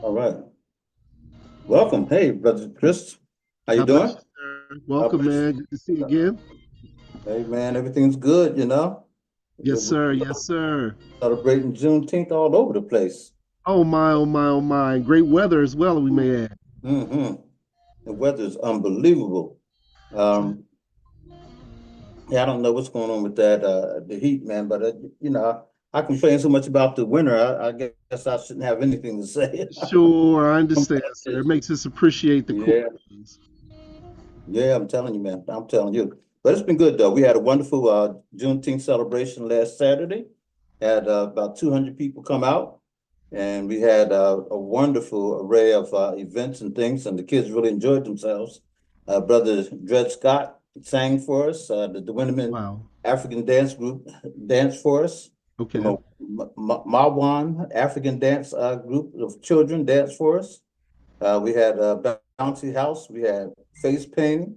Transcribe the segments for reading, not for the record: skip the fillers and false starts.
All right. Welcome. Hey, Brother Chris. How you God bless doing? you, sir. God Welcome, bless man. Good to see you you. again. Hey, man, everything's good, you know. Yes, We're sir. Yes, sir. celebrating Juneteenth all over the place. Oh my, oh my, oh my. Great weather as well, we may add. Mm-hmm. The weather's unbelievable. Um, yeah, I don't know what's going on with that, the heat, man, but, I complain so much about the winter. I guess I shouldn't have anything to say. Sure, I understand, sir. It makes us appreciate the cool Yeah, days. yeah, I'm telling you, man. I'm telling you. But it's been good, though. We had a wonderful Juneteenth celebration last Saturday. Had about 200 people come out, and we had a wonderful array of events and things, and the kids really enjoyed themselves. Brother Dred Scott sang for us. The Winterman Wow. African Dance Group danced for us. The Okay. Mawan African Dance Group of children danced for us. We had a bouncy house. We had face painting,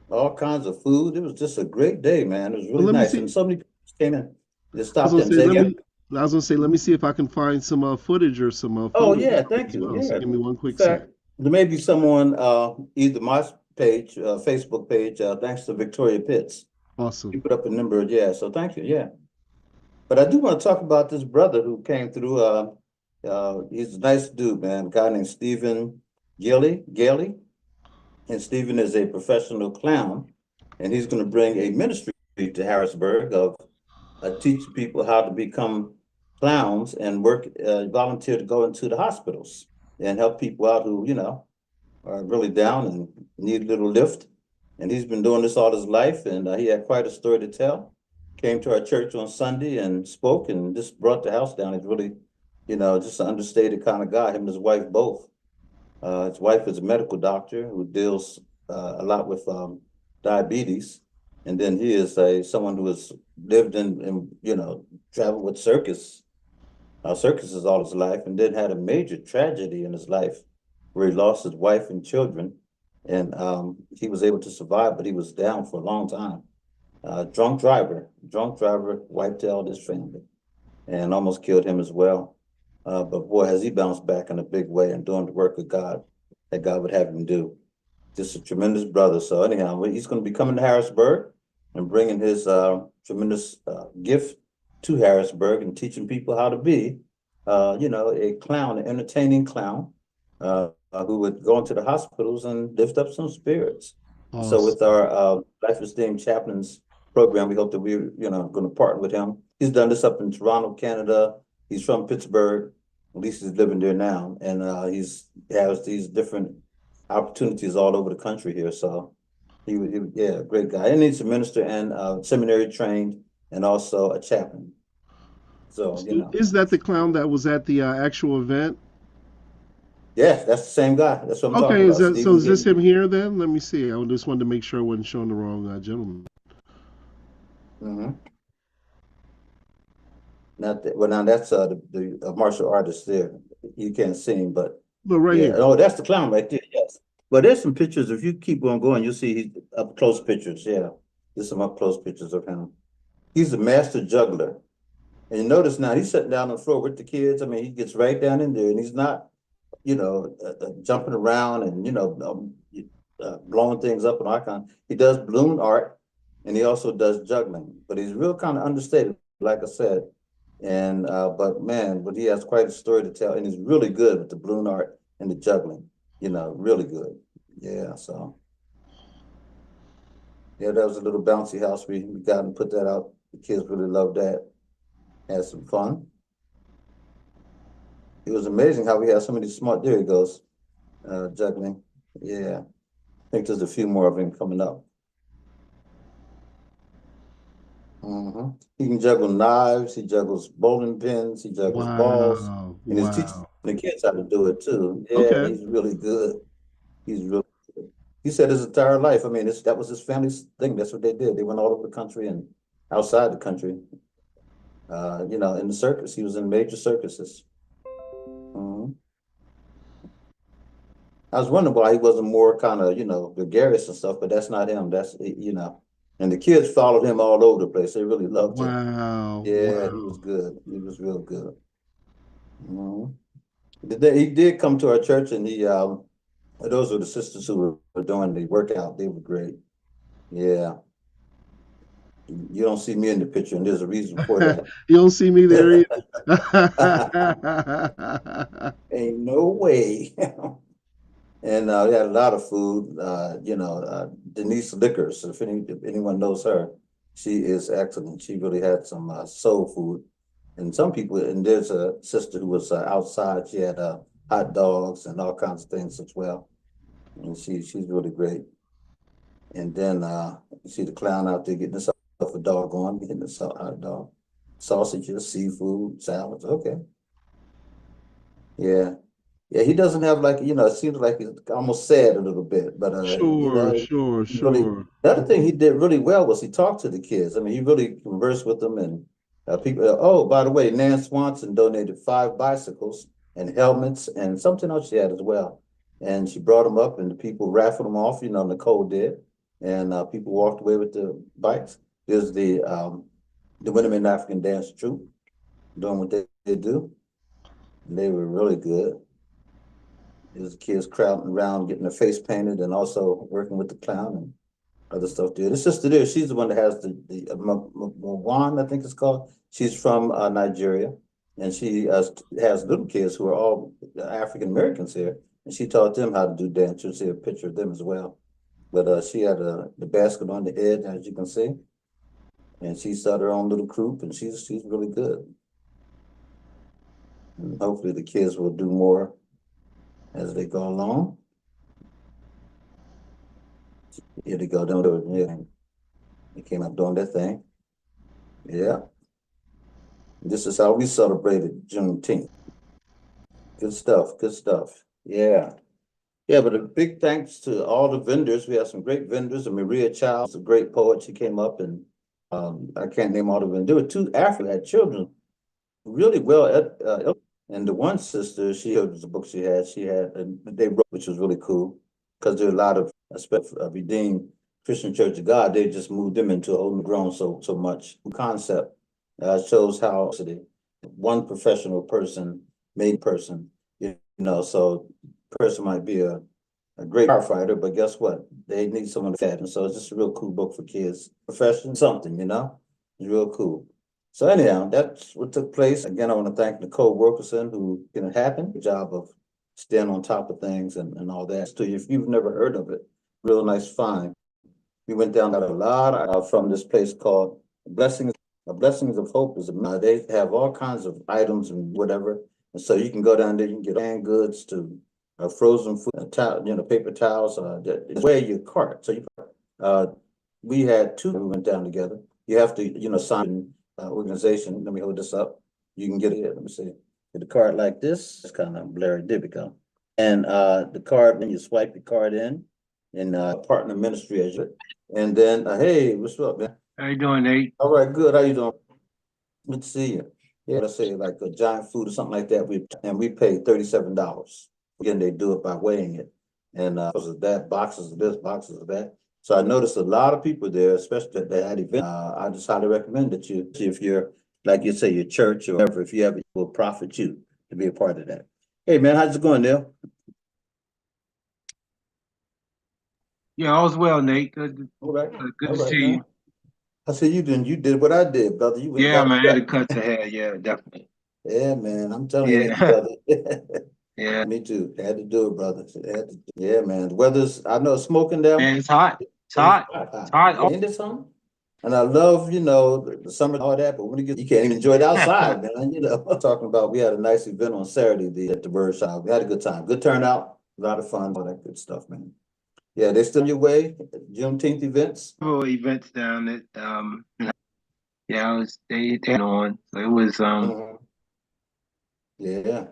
all kinds of food. It was just a great day, man. It was Well, really let me nice. see. And so many people came in. They I was stopped gonna in and say, said, let yeah. me. I was gonna say, let me see if I can find some footage or some Oh, photos yeah, thank as you. well. So Yeah. give me one In quick sec. fact, there may be someone, either my page, Facebook page, thanks to Victoria Pitts. Awesome. You put up a number, yeah. So thank you, yeah. But I do want to talk about this brother who came through. He's a nice dude, man. A guy named Stephen Gailey. And Stephen is a professional clown, and he's going to bring a ministry to Harrisburg of teaching people how to become clowns and volunteer to go into the hospitals and help people out who, are really down and need a little lift. And he's been doing this all his life, and he had quite a story to tell. Came to our church on Sunday and spoke and just brought the house down. He's really, just an understated kind of guy, him and his wife both. His wife is a medical doctor who deals a lot with diabetes, and then he is someone who has lived in traveled with circuses all his life, and then had a major tragedy in his life where he lost his wife and children, and he was able to survive, but he was down for a long time. Drunk driver wiped out his family and almost killed him as well. But boy, has he bounced back in a big way and doing the work of God that God would have him do. Just a tremendous brother. So anyhow, he's going to be coming to Harrisburg and bringing his tremendous gift to Harrisburg and teaching people how to be, a clown, an entertaining clown, who would go into the hospitals and lift up some spirits. So with Awesome. our Life Esteem Chaplains program, we hope that we're, going to partner with him. He's done this up in Toronto, Canada. He's from Pittsburgh. At least he's living there now, and he has these different opportunities all over the country here. So yeah, great guy. And he's a minister and seminary trained, and also a chaplain. So So is that the clown that was at the actual event? yeah, that's the same guy. That's what I'm talking Okay, is about, that so? Stephen Is this Ginn. him here then? Let me see. I just wanted to make sure I wasn't showing the wrong gentleman. Mm-hmm. Not that, well, now that's the martial artist there. You can't see him, but Look right yeah. here. Oh, that's the clown right there. Yes. But there's some pictures. If you keep on going, you'll see he's up close pictures. Yeah, there's some up close pictures of him. He's a master juggler. And you notice now he's sitting down on the floor with the kids. I mean, he gets right down in there, and he's not, jumping around and blowing things up and all kind. He does balloon art, and he also does juggling. But he's real kind of understated, like I said. And but man, but he has quite a story to tell, and he's really good with the balloon art and the juggling. Really good. Yeah. So yeah, that was a little bouncy house. We got and put that out. The kids really loved that. Had some fun. It was amazing how we had so many smart. There he goes, juggling. Yeah, I think there's a few more of him coming up. He can juggle knives. He juggles bowling pins. He juggles balls, Wow. and he's teaching Wow. the kids how to do it too. Yeah, Okay. he's really good. He's really good. He said his entire life. I mean, that was his family's thing. That's what they did. They went all over the country and outside the country. In the circus. He was in major circuses. Mhm. I was wondering why he wasn't more kind of, gregarious and stuff, but that's not him. And the kids followed him all over the place. They really loved him. Wow. Yeah, he was Wow. good. He was real good. Mhm. He did come to our church, and those were the sisters who were doing the workout. They were great. Yeah. You don't see me in the picture, and there's a reason for that. You don't see me there either. Ain't no way. And we had a lot of food. Denise Lickers, if anyone knows her, she is excellent. She really had some soul food. And some people, and there's a sister who was outside. She had hot dogs and all kinds of things as well. And she's really great. And then you see the clown out there getting himself a dog on, getting himself a hot dog, sausages, seafood, salads. Okay. Yeah. Yeah, he doesn't have like, it seems like he's almost sad a little bit, but Sure, sure, he really, sure. the other thing he did really well was he talked to the kids. I mean, he really conversed with them, and people, oh, by the way, Nan Swanson donated 5 bicycles and helmets and something else she had as well. And she brought them up, and the people raffled them off, Nicole did, and people walked away with the bikes. There's the Women in African Dance Troupe doing what they do, and they were really good. There's kids crowding around, getting their face painted, and also working with the clown and other stuff there. The sister there, she's the one that has the Mwan, I think it's called. She's from Nigeria, and she has little kids who are all African Americans here, and she taught them how to do dance. You'll see a picture of them as well. But she had the basket on the head, as you can see, and she started her own little group, and she's really good. And hopefully the kids will do more as they go along. Here they go, don't do it. Yeah. They came up doing their thing. Yeah. This is how we celebrated Juneteenth. Good stuff. Good stuff. Yeah. Yeah, but a big thanks to all the vendors. We have some great vendors. And Maria Childs, a great poet. She came up, and I can't name all the vendors. There were 2 African had children really well and the one sister, she was the book she had, and they wrote, which was really cool, because there are a lot of, especially Redeemed Christian Church of God, they just moved them into a whole grown so much concept. Shows how one professional person made person, so person might be a great firefighter, but guess what? They need someone to fat. And so it's just a real cool book for kids. Profession, something, It's real cool. So anyhow, that's what took place. Again, I want to thank Nicole Wilkerson, who can happen. Good job of staying on top of things and all that. So if you've never heard of it, real nice find. We went down a lot from this place called Blessings. Blessings of Hope is they have all kinds of items and whatever. And so you can go down there, you can get canned goods to frozen food, paper towels, wear your cart. So we had 2 we went down together. You have to, sign organization. Let me hold this up. You can get it. Let me see. Get the card like this. It's kind of blurry. There we go. And the card, when you swipe the card in partner ministry as you. And then, hey, what's up, man? How you doing, Nate? All right, good. How you doing? Good to see you. Yeah, let's say like a giant food or something like that. We paid $37. Again, they do it by weighing it, and because of that, boxes of this, boxes of that. So I noticed a lot of people there, especially that they had events. I just highly recommend that you, if you're like you say, your church or whatever, if you have it, will profit you to be a part of that. Hey, man, how's it going, Neil? Yeah, all's well, Nate. Good, All right, good all to right, see you. man. I said you did what I did, brother. You went Yeah, got man, I had to cut the hair. Yeah, definitely. yeah, man. I'm telling you, Yeah, brother. yeah. Me too. Had to do it, brother. Yeah, man. The weather's, I know, it's smoking down. Man, it's hot. It's It's hot. hot, It's hot. hot. Ain't it something? And I love, the summer and all that, but when it gets, you can't even enjoy it outside, man. Talking about, we had a nice event on Saturday at the Wordshop. We had a good time, good turnout, a lot of fun, all that good stuff, man. Yeah, they still your way, Juneteenth events. Several events down at yeah, they had on. So it was Mhm. Yeah,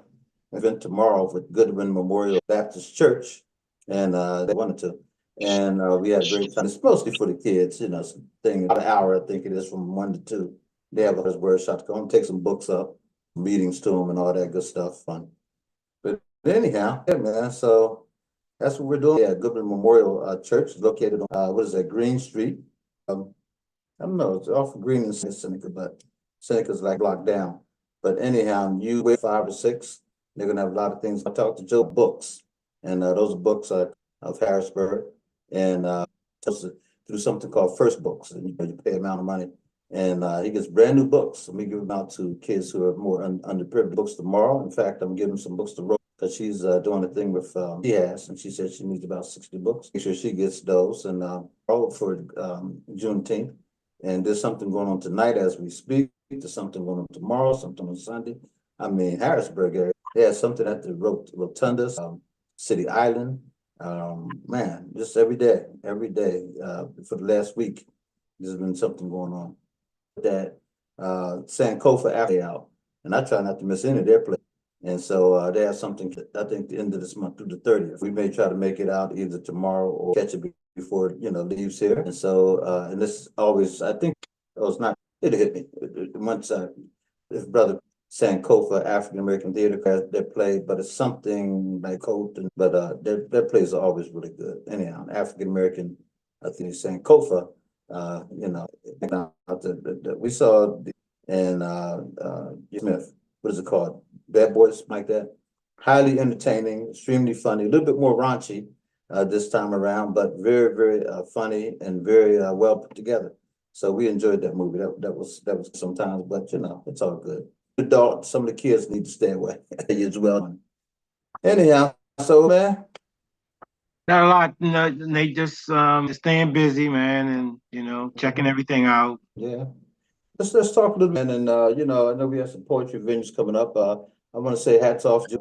event tomorrow with Goodwin Memorial Baptist Church, and they wanted to, and we had a great time. It's mostly for the kids, thing about an hour, I think it is, from 1 to 2. They have a workshop to go and take some books up, meetings to them, and all that good stuff. Fun. But anyhow, yeah, man. So that's what we're doing. Yeah, Goodwin Memorial Church is located on what is that, Green Street? Um, I don't know, it's off of Green and Seneca, but Seneca's like blocked down. But anyhow, you wait 5 or 6. They're gonna have a lot of things. I talked to Joe books, and those books are of Harrisburg, and through something called First Books, and you pay amount of money, and he gets brand new books. And we give them out to kids who are more underprivileged. Books tomorrow. In fact, I'm giving some books to Rose because she's doing a thing with she has, and she said she needs about 60 books. Make sure she gets those, and all for Juneteenth. And there's something going on tonight as we speak. There's something going on tomorrow, something on Sunday. I mean, Harrisburg area. They had something at the Rotundas, City Island. Man, just every day, for the last week, there's been something going on. That Sankofa After out, and I try not to miss any of their play. And so they have something, I think, the end of this month through the 30th. We may try to make it out either tomorrow or catch it before leaves here. And so and this always, I think, it's not, it hit me once. His brother Sankofa African American Theater they play, but it's something like Colton. But their plays are always really good. Anyhow, African American, I think Sankofa. We saw Smith. What is it called? Bad Boys, like that. Highly entertaining, extremely funny, a little bit more raunchy this time around, but very, very funny and very well put together. So we enjoyed that movie. That was sometimes, but it's all good. Adult, some of the kids need to stay away as well. Anyhow, so man. Not a lot. They just staying busy, man, and checking everything out. Yeah. Let's talk a little bit, and I know we have some poetry venues coming up. I want to say hats off to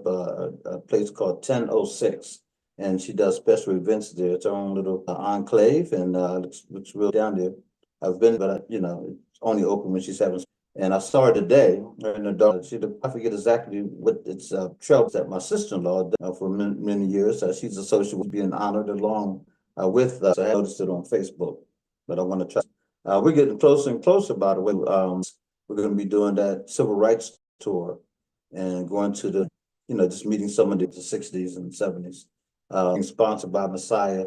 a place called 1006, and she does special events there. It's her own little enclave, and looks real down there. I've been, but it's only open when she's having. And I saw her today. Her and her daughter. I forget exactly what it's trails that my sister-in-law for many years. She's associated with being honored along with. So I noticed it on Facebook, but I want to try. We're getting closer and closer, by the way. We're going to be doing that civil rights tour and going to the, just meeting some of the 60s and 70s. Sponsored by Messiah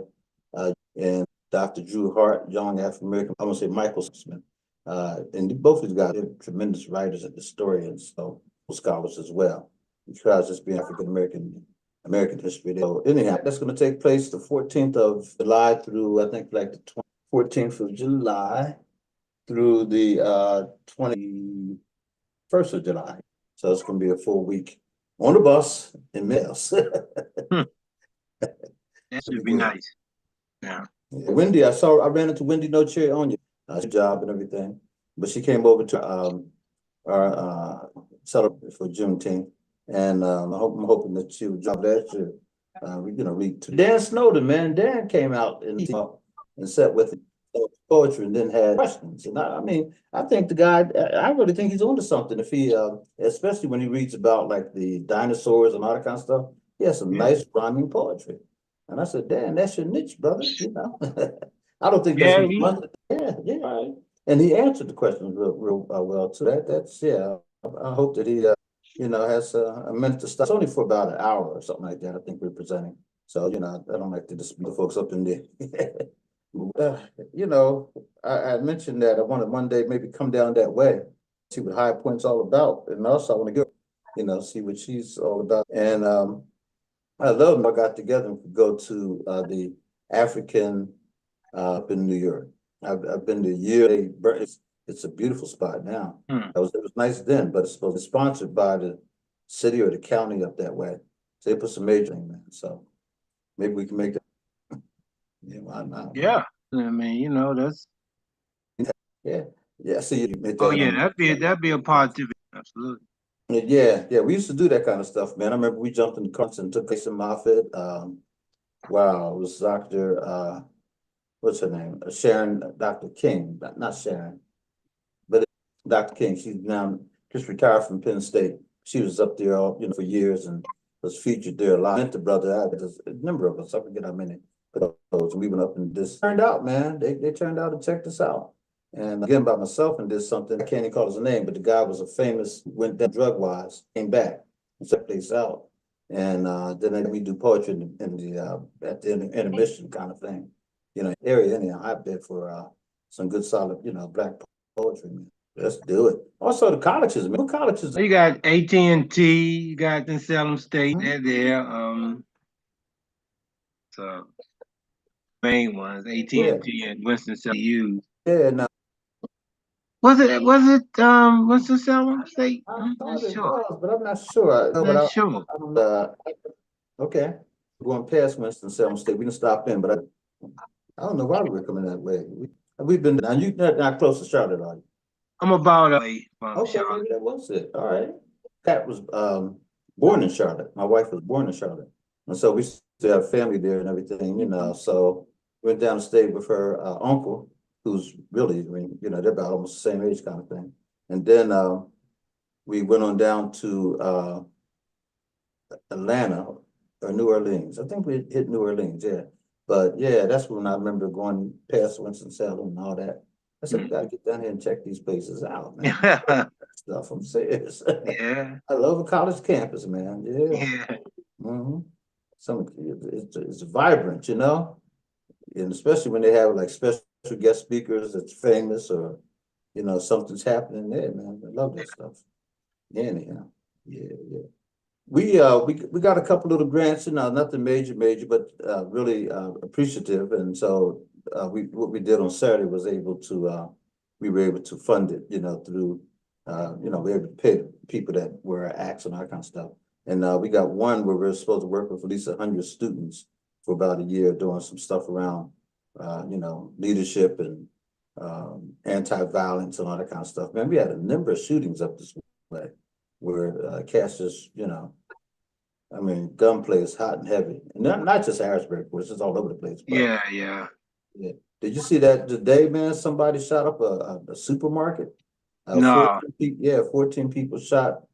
and Dr. Drew Hart, young African American. I'm going to say Michael Smith. And both of these guys are tremendous writers and historians, so scholars as well. Besides just being African American history. So anyhow, that's going to take place the 14th of July through I think like the 14th of July through the 21st of July. So it's going to be a full week on the bus in Mills. That should be nice. Yeah. Wendy, I ran into Wendy No Cherry on your job and everything, but she came over to our celebration for Juneteenth, and I'm hoping that she would drop that year. Read to Dan Snowden, man. Dan came out and sat with poetry and then had questions. And I think the guy, I really think he's onto something. If he, especially when he reads about like the dinosaurs and all that kind of stuff, he has some nice rhyming poetry. And I said, Dan, that's your niche, brother. I don't think that's right. And he answered the questions real well too. That's I hope that he has a minute to stop. It's only for about an hour or something like that. I think we're presenting. So I don't like to dispute the folks up in there. I mentioned that I want to one day maybe come down that way, see what High Point's all about, and also I want to go, see what she's all about. And I love them. I got together and could go to the African up in New York. I've been to year. It's a beautiful spot now. It was nice then, but it's supposed to be sponsored by the city or the county up that way. So they put some major in there. So maybe we can make that. Yeah, why not? Yeah, that's. Yeah. See you. Oh yeah, that'd be a positive. Absolutely. Yeah. We used to do that kind of stuff, man. I remember we jumped in the car and took place in Moffitt. Wow, it was Dr. What's her name? Sharon, Dr. King, not Sharon, but Dr. King. She's now just retired from Penn State. She was up there all, for years and was featured there a lot. I met the brother. There's a number of us. I forget how many. But we went up and this turned out, man. They turned out to check this out. And again, by myself and did something. I can't even call his name, but the guy was a famous, went down drug wise, came back and checked this out. And then we do poetry in the at the intermission kind of thing. Area anyhow. I bet for some good solid, black poetry, man. Let's do it. Also, the colleges, man. What colleges? You got AT&T, you got in Salem State, they're there. So main ones, AT&T and Winston-Salem U. Yeah, no, Was it Winston-Salem State? I I'm not thought it sure. was, but I'm not sure. No, but Not sure. I don't know. Okay. Going past Winston-Salem State, we didn't stop in, but I don't know why we were coming that way. We've been now. You're not close to Charlotte, are you? I'm about away from Okay, Charlotte. maybe that was it. All right. Pat was born in Charlotte. My wife was born in Charlotte, and so we still have family there and everything, you know. So went down to stay with her uncle, who's really, I mean, you know, they're about almost the same age kind of thing. And then we went on down to Atlanta or New Orleans. I think we hit New Orleans, yeah. But yeah, that's when I remember going past Winston-Salem and all that. I said, we gotta get down here and check these places out, man. Stuff, I'm serious. Yeah. I love a college campus, man. Yeah. Yeah. Mm-hmm. It's vibrant, you know, and especially when they have like special guest speakers that's famous or, you know, something's happening there, man. I love that stuff. Anyhow, yeah. We got a couple little grants, you know, nothing major, but really appreciative. And so what we did on Saturday was we were able to fund it, you know, through you know, we were able to pay the people that were acts and all that kind of stuff. And we got one where we're supposed to work with at least 100 students for about a year doing some stuff around you know, leadership and anti-violence and all that kind of stuff. Man, we had a number of shootings up this way where cats just, you know, I mean, gunplay is hot and heavy, and not just Harrisburg, but it's just all over the place. But Yeah. did you see that today, man? Somebody shot up a supermarket. No. 14 people shot.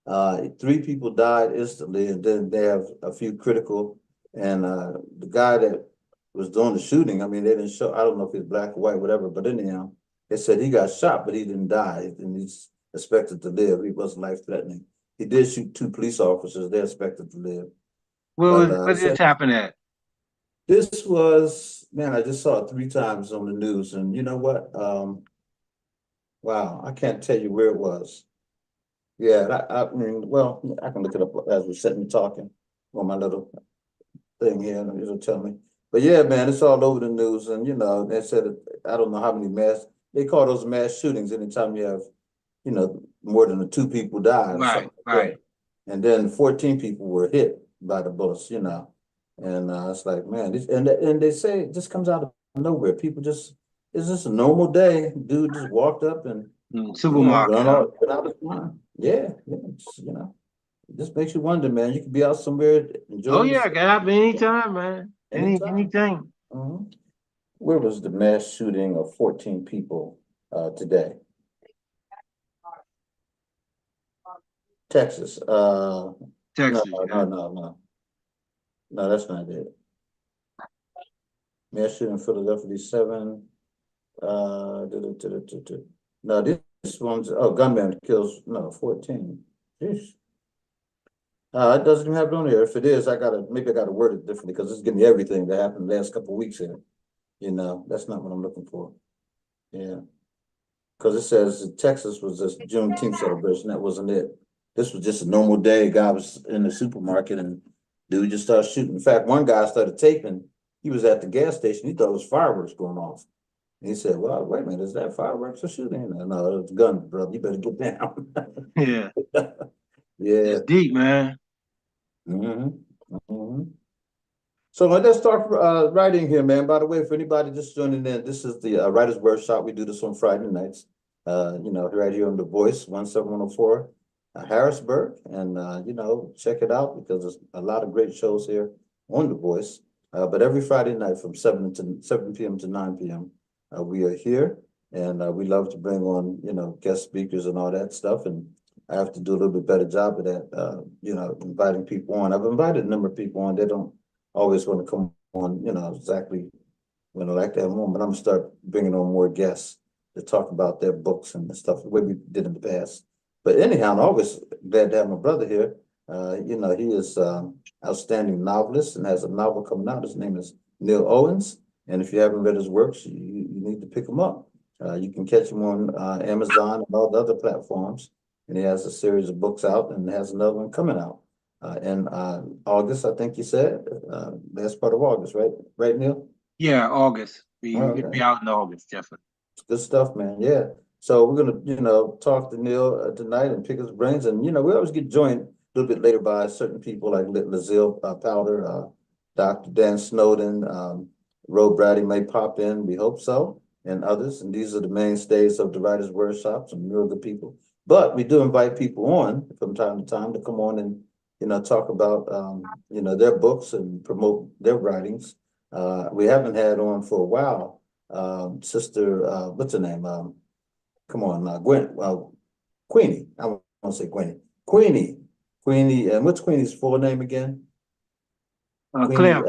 3 people died instantly, and then they have a few critical. And the guy that was doing the shooting, I mean, they didn't show. I don't know if he's black or white, whatever. But anyhow, they said he got shot, but he didn't die, and he's expected to live. He wasn't life threatening. He did shoot 2 police officers. They're expected to live. What did this happen at? This was, man, I just saw it 3 times on the news. And you know what? Wow, I can't tell you where it was. Yeah, I mean, well, I can look it up as we're sitting talking on my little thing here, and it'll tell me. But yeah, man, it's all over the news. And, you know, they said, I don't know how many they call those mass shootings anytime you have, you know, more than 2 people die or something like Right. that. And then 14 people were hit by the bullets, you know. And it's like, man, and they say it just comes out of nowhere. People just, it's just a normal day. Dude just walked up and, Supermarket. you know, went out of mind. Yeah, you know, it just makes you wonder, man. You could be out somewhere enjoying. Oh yeah, get up anytime, man. Anything. Mhm. Where was the mass shooting of 14 people today? Texas. Texas. No, that's not it. Mass shooting in Philadelphia, 7. No, this one's, gunman kills, 14. Jeez. It doesn't even have it on here. If it is, maybe I gotta word it differently because it's giving me everything that happened the last couple of weeks here. You know, that's not what I'm looking for. Yeah. Because it says Texas was this Juneteenth celebration. That wasn't it. This was just a normal day. Guy was in the supermarket and dude just started shooting. In fact, one guy started taping. He was at the gas station. He thought it was fireworks going off. And he said, well, wait a minute, is that fireworks or shooting? No, it's guns, brother. You better get down. Yeah. Yeah. It's deep, man. So let's start writing here, man. By the way, for anybody just joining in, this is the Writers Workshop. We do this on Friday nights, you know, right here on The Voice, 17104 Harrisburg. And, you know, check it out because there's a lot of great shows here on The Voice. But every Friday night from 7 p.m. to 9 p.m., we are here. And we love to bring on, you know, guest speakers and all that stuff. And I have to do a little bit better job of that, you know, inviting people on. I've invited a number of people on. They don't always want to come on, you know, exactly when I like to have them on, but I'm gonna start bringing on more guests to talk about their books and the stuff the way we did in the past. But anyhow, I'm always glad to have my brother here. You know, he is outstanding novelist and has a novel coming out. His name is Neil Owens. And if you haven't read his works, you need to pick him up. You can catch him on Amazon and all the other platforms. And he has a series of books out and has another one coming out in August, I think you said. Last part of August, right? Right, Neil? Yeah, August. It'll Okay. be out in August, definitely. Good stuff, man. Yeah. So we're gonna, talk to Neil tonight and pick his brains. And we always get joined a little bit later by certain people like Lazille Powder, Dr. Dan Snowden, Ro Brady may pop in. We hope so, and others. And these are the mainstays of the Writers' Workshop, some real good people. But we do invite people on from time to time to come on and talk about their books and promote their writings. We haven't had on for a while. Sister, what's her name? Come on, Gwen, Queenie. I want to say Queenie, and what's Queenie's full name again? Queenie, Clem.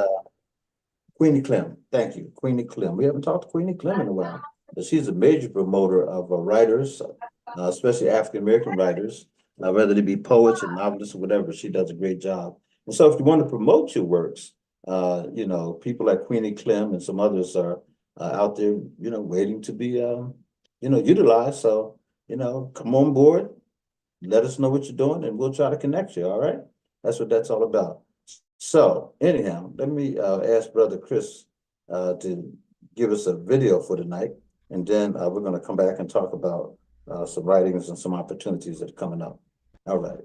Queenie Clem. Thank you, Queenie Clem. We haven't talked to Queenie Clem in a while, but she's a major promoter of writers, especially African American writers, whether they be poets or novelists or whatever. She does a great job. And so, if you want to promote your works, people like Queenie Clem and some others are out there, waiting to be, utilized. So, come on board, let us know what you're doing, and we'll try to connect you. All right, that's all about. So, anyhow, let me ask Brother Chris to give us a video for tonight, and then we're going to come back and talk about some writings and some opportunities that are coming up. All right.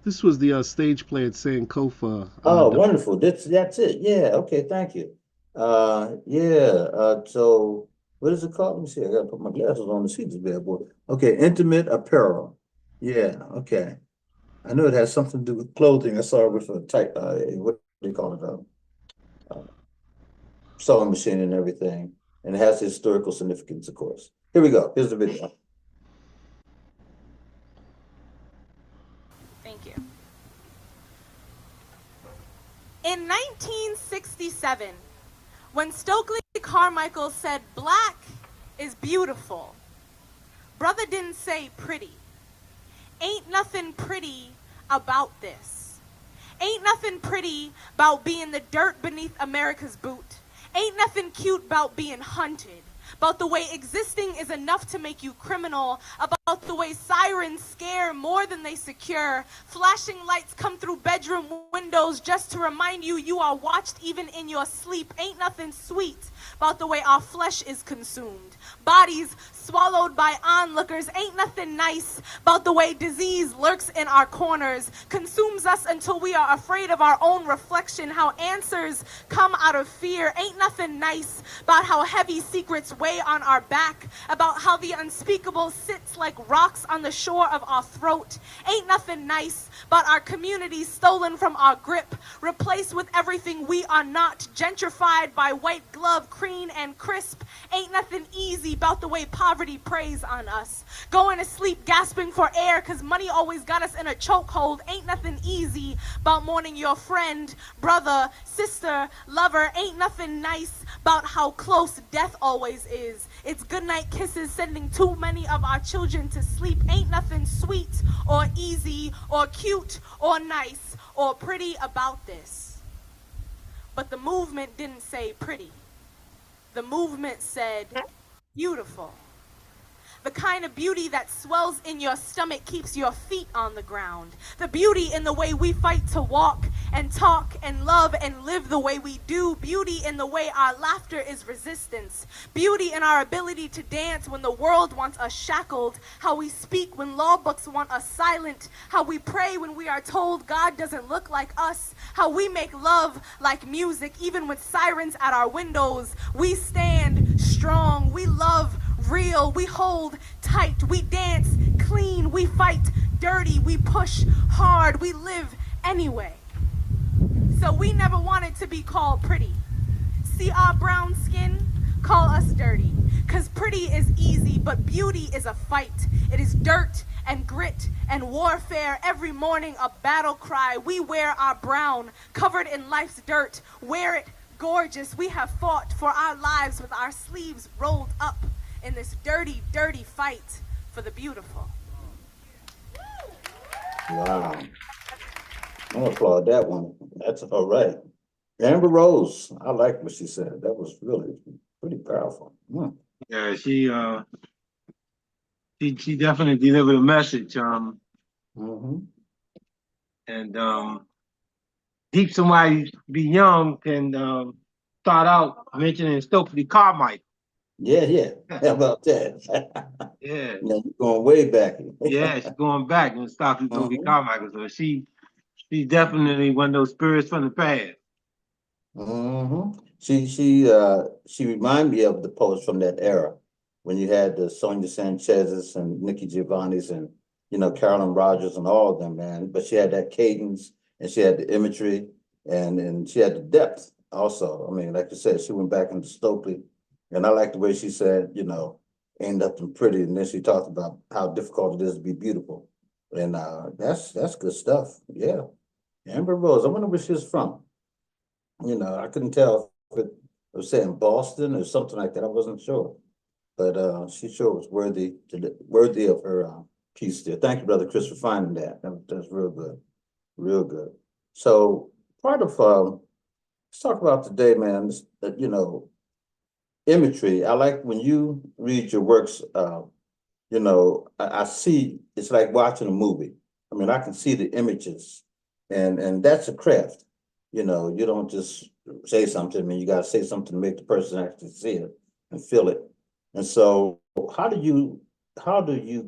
This was the stage play at Sankofa. Oh, wonderful. That's it. Yeah. Okay. Thank you. Yeah. So what is it called? Let me see. I gotta put my glasses on to see this bad boy. Okay. Intimate apparel. Yeah. Okay. I know it has something to do with clothing. I saw it with a type. What do you call it? Sewing machine and everything, and it has historical significance, of course. Here we go. Here's the video. Thank you. In 1967, when Stokely Carmichael said black is beautiful, brother didn't say pretty. Ain't nothing pretty about this. Ain't nothing pretty about being the dirt beneath America's boot. Ain't nothing cute about being hunted. About the way existing is enough to make you criminal, about the way sirens scare more than they secure, flashing lights come through bedroom windows just to remind you you are watched even in your sleep. Ain't nothing sweet about the way our flesh is consumed, bodies swallowed by onlookers. Ain't nothing nice about the way disease lurks in our corners, consumes us until we are afraid of our own reflection, how answers come out of fear. Ain't nothing nice about how heavy secrets weigh on our back, about how the unspeakable sits like rocks on the shore of our throat. Ain't nothing nice about our communities stolen from our grip, replaced with everything we are not, gentrified by white glove, clean and crisp. Ain't nothing easy about the way poverty preys on us, going to sleep gasping for air cause money always got us in a chokehold. Ain't nothing easy about mourning your friend, brother, sister, lover. Ain't nothing nice about how close death always is. It's goodnight kisses sending too many of our children to sleep. Ain't nothing sweet or easy or cute or nice or pretty about this. But the movement didn't say pretty. The movement said beautiful. The kind of beauty that swells in your stomach, keeps your feet on the ground. The beauty in the way we fight to walk and talk and love and live the way we do. Beauty in the way our laughter is resistance. Beauty in our ability to dance when the world wants us shackled. How we speak when law books want us silent. How we pray when we are told God doesn't look like us. How we make love like music even with sirens at our windows. We stand strong. We love real, we hold tight, we dance clean, we fight dirty, we push hard, we live anyway. So we never wanted to be called pretty. See our brown skin? Call us dirty. Cause pretty is easy, but beauty is a fight. It is dirt and grit and warfare. Every morning a battle cry. We wear our brown, covered in life's dirt. Wear it gorgeous. We have fought for our lives with our sleeves rolled up in this dirty, dirty fight for the beautiful. Wow. I'm gonna applaud that one. That's all right. Amber Rose, I like what she said. That was really pretty powerful. Yeah, she definitely delivered a message. Mhm. And Deep Somebody Be Young can start out mentioning Stokely Carmichael. Yeah. How about that? Yeah, Now you're going way back. yeah, she's going back and Stokely Mhm. Carmichael. So she's definitely one of those spirits from the past. She reminded me of the poets from that era when you had the Sonia Sanchez's and Nikki Giovanni's and Carolyn Rogers and all of them, man. But she had that cadence and she had the imagery and she had the depth also. I mean, like you said, she went back into Stokely, and I like the way she said, ain't nothing pretty, and then she talked about how difficult it is to be beautiful, and that's good stuff. Yeah, Amber Rose. I wonder where she's from. I couldn't tell if it was saying Boston or something like that. I wasn't sure, but she sure was worthy of her piece there. Thank you, Brother Chris, for finding that. That's real good, real good. So part of let's talk about today, man. Imagery. I like when you read your works. I see it's like watching a movie. I mean, I can see the images, and that's a craft. You don't just say something. I mean, you got to say something to make the person actually see it and feel it. And so, how do you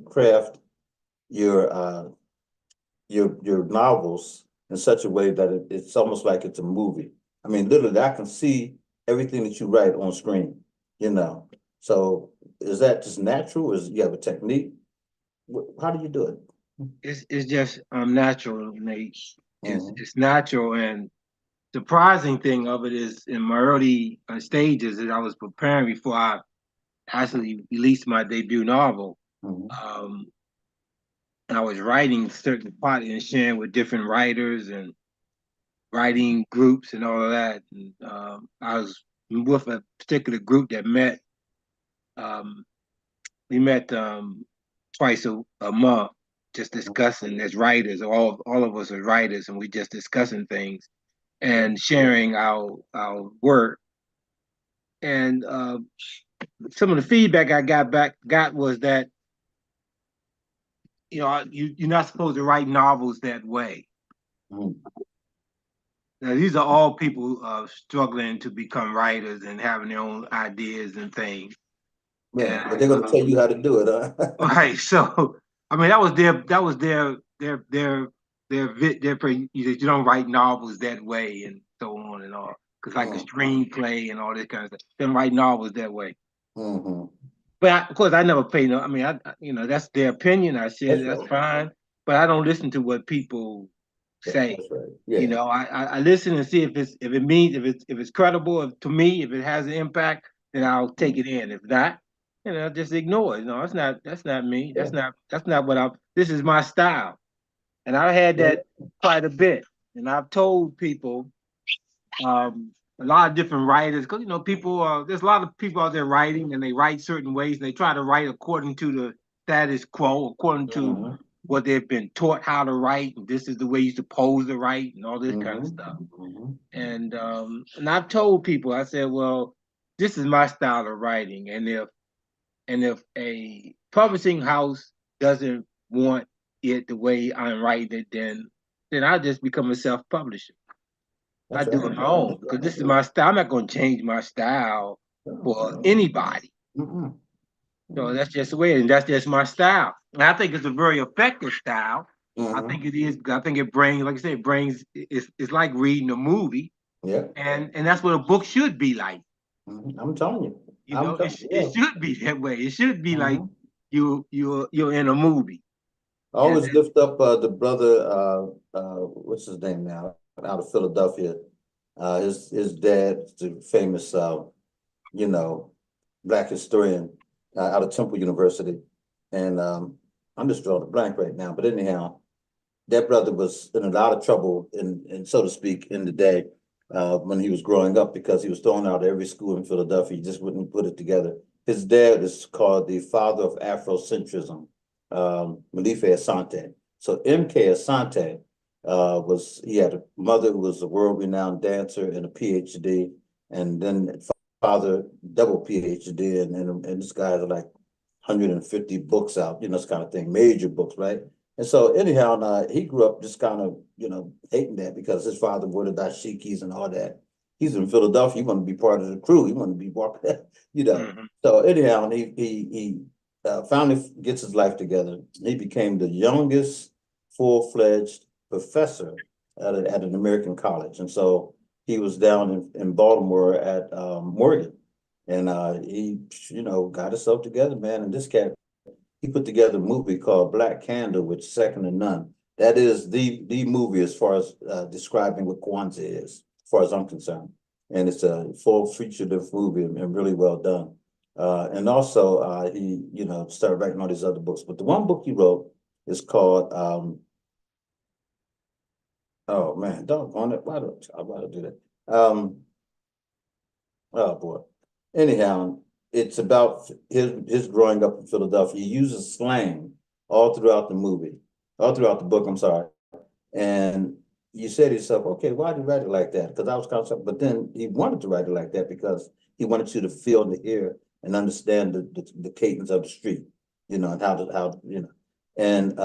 craft your your novels in such a way that it's almost like it's a movie? I mean, literally, I can see everything that you write on screen. You know, so is that just natural? Is you have a technique? How do you do it? It's just natural, Nate. Mhm. It's natural, and surprising thing of it is in my early stages as I was preparing before I actually released my debut novel. Mhm. Um, I was writing certain parts and sharing with different writers and writing groups and all of that. And I was with a particular group that met. Um, we met twice a month, just discussing as writers. All of us are writers, and we just discussing things and sharing our work. And some of the feedback I got was that you're not supposed to write novels that way. Mhm. Now, these are all people struggling to become writers and having their own ideas and things. Right, but And they're going to tell you how to do it, huh? right, so I mean that you don't write novels that way and so on and all. Because like a Mhm. screenplay and all this kind of stuff, then write novels that way. Mhm. But of course, I never pay no. I mean, that's their opinion. I said That's that's right. fine, but I don't listen to what people say. That's right. Yeah. I listen and see if it's credible to me, if it has an impact, then I'll take Mhm. it in. If not, just ignore it. No, that's not me. Yeah. That's not what I. This is my style, and I had Yeah. that quite a bit. And I've told people a lot of different writers because people there's a lot of people out there writing and they write certain ways and they try to write according to the status quo, according to Mhm. what they've been taught how to write, and this is the way you're supposed to write and all this kind of Mhm. stuff. Mhm. And I've told people, I said, well, this is my style of writing, and if a publishing house doesn't want it the way I'm writing it, then I'll just become a self-publisher. I That's do right. it my own because this is my style. I'm not going to change my style for anybody. Mhm. So that's just the way it is. And that's just my style. And I think it's a very effective style. I think Mhm. it is. I think it brings, like I said, it's like reading a movie, Yeah. and that's what a book should be like. Mhm. I'm telling you. It Yeah. should be that way. It should be like Mhm. you're in a movie. I And always lift up the brother, what's his name now, out of Philadelphia. His dad's the famous, you know, black historian out of Temple University. And I'm just drawing a blank right now. But anyhow, that brother was in a lot of trouble, in so to speak, in the day when he was growing up because he was thrown out of every school in Philadelphia. He just wouldn't put it together. His dad is called the father of Afrocentrism, Malife Asante. So M.K. Asante he had a mother who was a world-renowned dancer and a PhD, and then father double PhD, and this guy has like 150 books out, this kind of thing, major books, right? And so anyhow, he grew up just kind of, hating that because his father wore the dashikis and all that. He's in Philadelphia. He wanted to be part of the crew. He wanted to be walking, Mm-hmm. So anyhow, and he finally gets his life together. He became the youngest full-fledged professor at an American college, and so he was down in Baltimore at Morgan, and he, got himself together, man. And this cat, he put together a movie called Black Candle, which is second to none. That is the movie as far as describing what Kwanzaa is, as far as I'm concerned. And it's a full feature-length movie and really well done. And also, he, started writing all these other books. But the one book he wrote is called, oh man, doggone it, why do I do that? Oh boy. Anyhow, it's about his growing up in Philadelphia. He uses slang all throughout the movie, all throughout the book, I'm sorry. And you say to yourself, okay, why did he write it like that? Because I was kind of, but then he wanted to write it like that because he wanted you to feel and to hear and understand the cadence of the street, and and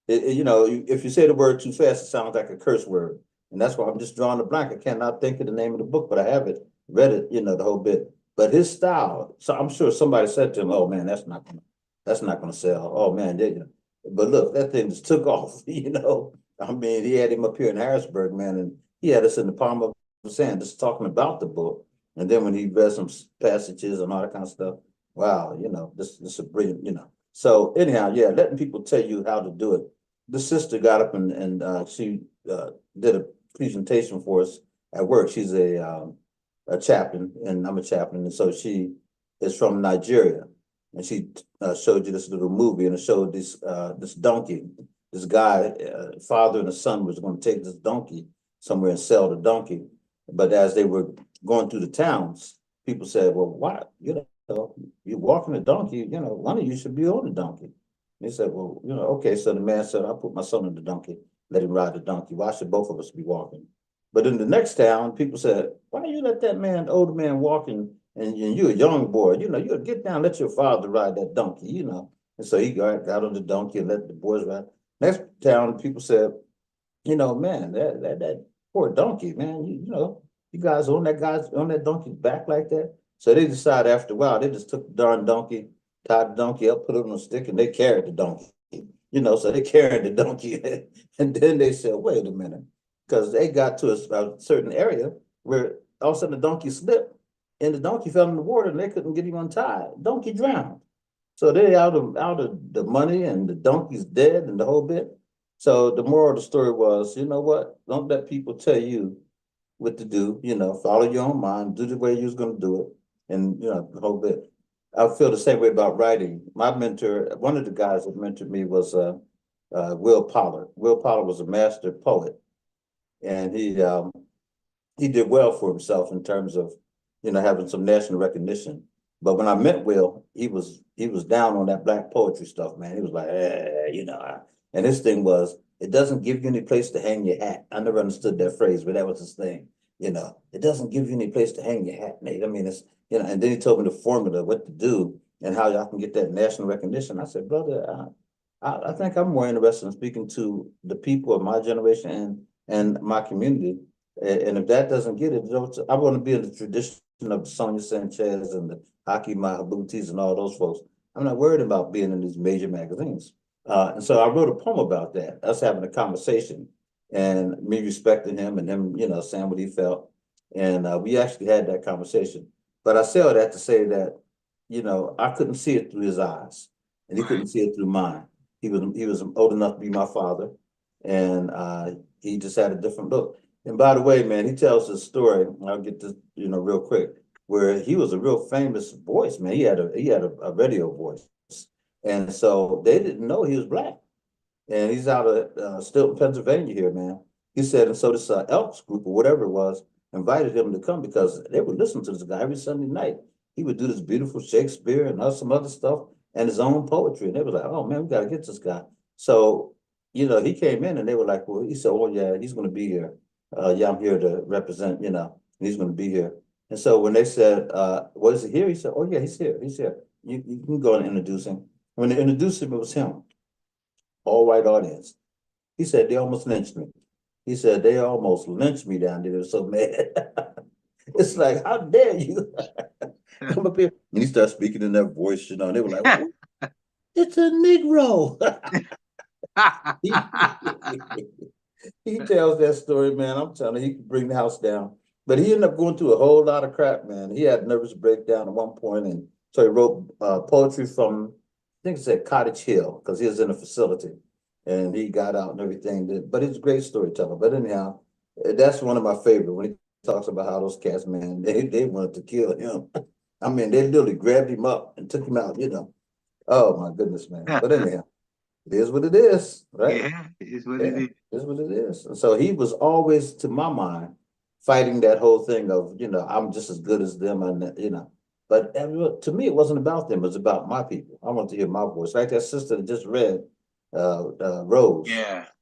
if you say the word too fast, it sounds like a curse word. And that's why I'm just drawing a blank. I cannot think of the name of the book, but I have it, read it, the whole bit. But his style, so I'm sure somebody said to him, oh man, that's not gonna sell. Oh man, but look, that thing just took off, I mean, he had him up here in Harrisburg, man, and he had us in the palm of his hand just talking about the book. And then when he read some passages and all that kind of stuff, wow, this is a brilliant, So anyhow, yeah, letting people tell you how to do it. The sister got up and she did a presentation for us at work. She's a chaplain, and I'm a chaplain, and so she is from Nigeria, and she showed you this little movie, and it showed this donkey. This guy, father and a son, was going to take this donkey somewhere and sell the donkey, but as they were going through the towns, people said, "Well, why? You're walking a donkey. One of you should be on the donkey." He said, well, okay. So the man said, I'll put my son on the donkey, let him ride the donkey. Why should both of us be walking? But in the next town, people said, why you let that man, older man, walking, and you're a young boy, you get down, let your father ride that donkey, And so he got on the donkey and let the boys ride. Next town, people said, man, that poor donkey, man, you guys on that donkey's back like that. So they decided after a while, they just took the darn donkey, tied the donkey up, put it on a stick, and they carried the donkey. So they carried the donkey, and then they said, "Wait a minute," because they got to a certain area where all of a sudden the donkey slipped, and the donkey fell in the water, and they couldn't get him untied. Donkey drowned. So they out of the money, and the donkey's dead, and the whole bit. So the moral of the story was, you know what? Don't let people tell you what to do. Follow your own mind, do the way you was going to do it, and the whole bit. I feel the same way about writing. My mentor, one of the guys that mentored me was Will Pollard. Will Pollard was a master poet, and he did well for himself in terms of having some national recognition. But when I met Will, he was down on that black poetry stuff, man. He was like, and his thing was, it doesn't give you any place to hang your hat. I never understood that phrase, but that was his thing. It doesn't give you any place to hang your hat, Nate. I mean, it's and then he told me the formula, what to do, and how y'all can get that national recognition. I said, brother, I think I'm more interested in speaking to the people of my generation and my community. And if that doesn't get it, I want to be in the tradition of Sonia Sanchez and the Haki Mahabutis and all those folks. I'm not worried about being in these major magazines. And so I wrote a poem about that, us having a conversation and me respecting him and him, saying what he felt. And we actually had that conversation. But I say all that to say that, I couldn't see it through his eyes, and he couldn't see it through mine. He was old enough to be my father, and he just had a different look. And by the way, man, he tells this story. I'll get this, real quick, where he was a real famous voice, man. He had a radio voice, and so they didn't know he was black. And he's out of Stilton, Pennsylvania here, man. He said, and so this Elks group or whatever it was invited him to come because they would listen to this guy every Sunday night. He would do this beautiful Shakespeare and some other stuff and his own poetry. And they were like, oh man, we got to get this guy. So he came in and they were like, well, he said, oh yeah, he's going to be here. Yeah, I'm here to represent, and he's going to be here. And so when they said, what is he here? He said, oh yeah, he's here. He's here. You can go and introduce him. When they introduced him, it was him. All white audience. He said, they almost lynched me. He said, they almost lynched me down there. They were so mad. It's like, how dare you come up here? And he started speaking in that voice, They were like, what? It's a Negro. He tells that story, man. I'm telling you, he could bring the house down. But he ended up going through a whole lot of crap, man. He had nervous breakdown at one point, and so he wrote poetry from, I think it said Cottage Hill, because he was in a facility, and he got out and everything. But he's a great storyteller. But anyhow, that's one of my favorite when he talks about how those cats, man, they wanted to kill him. I mean, they literally grabbed him up and took him out. Oh my goodness, man. But anyhow. It is what it is, right? Yeah, it is what it is. It is what it is. And so he was always, to my mind, fighting that whole thing of, I'm just as good as them, and But to me, it wasn't about them. It was about my people. I want to hear my voice. Like that sister that just read, Rose.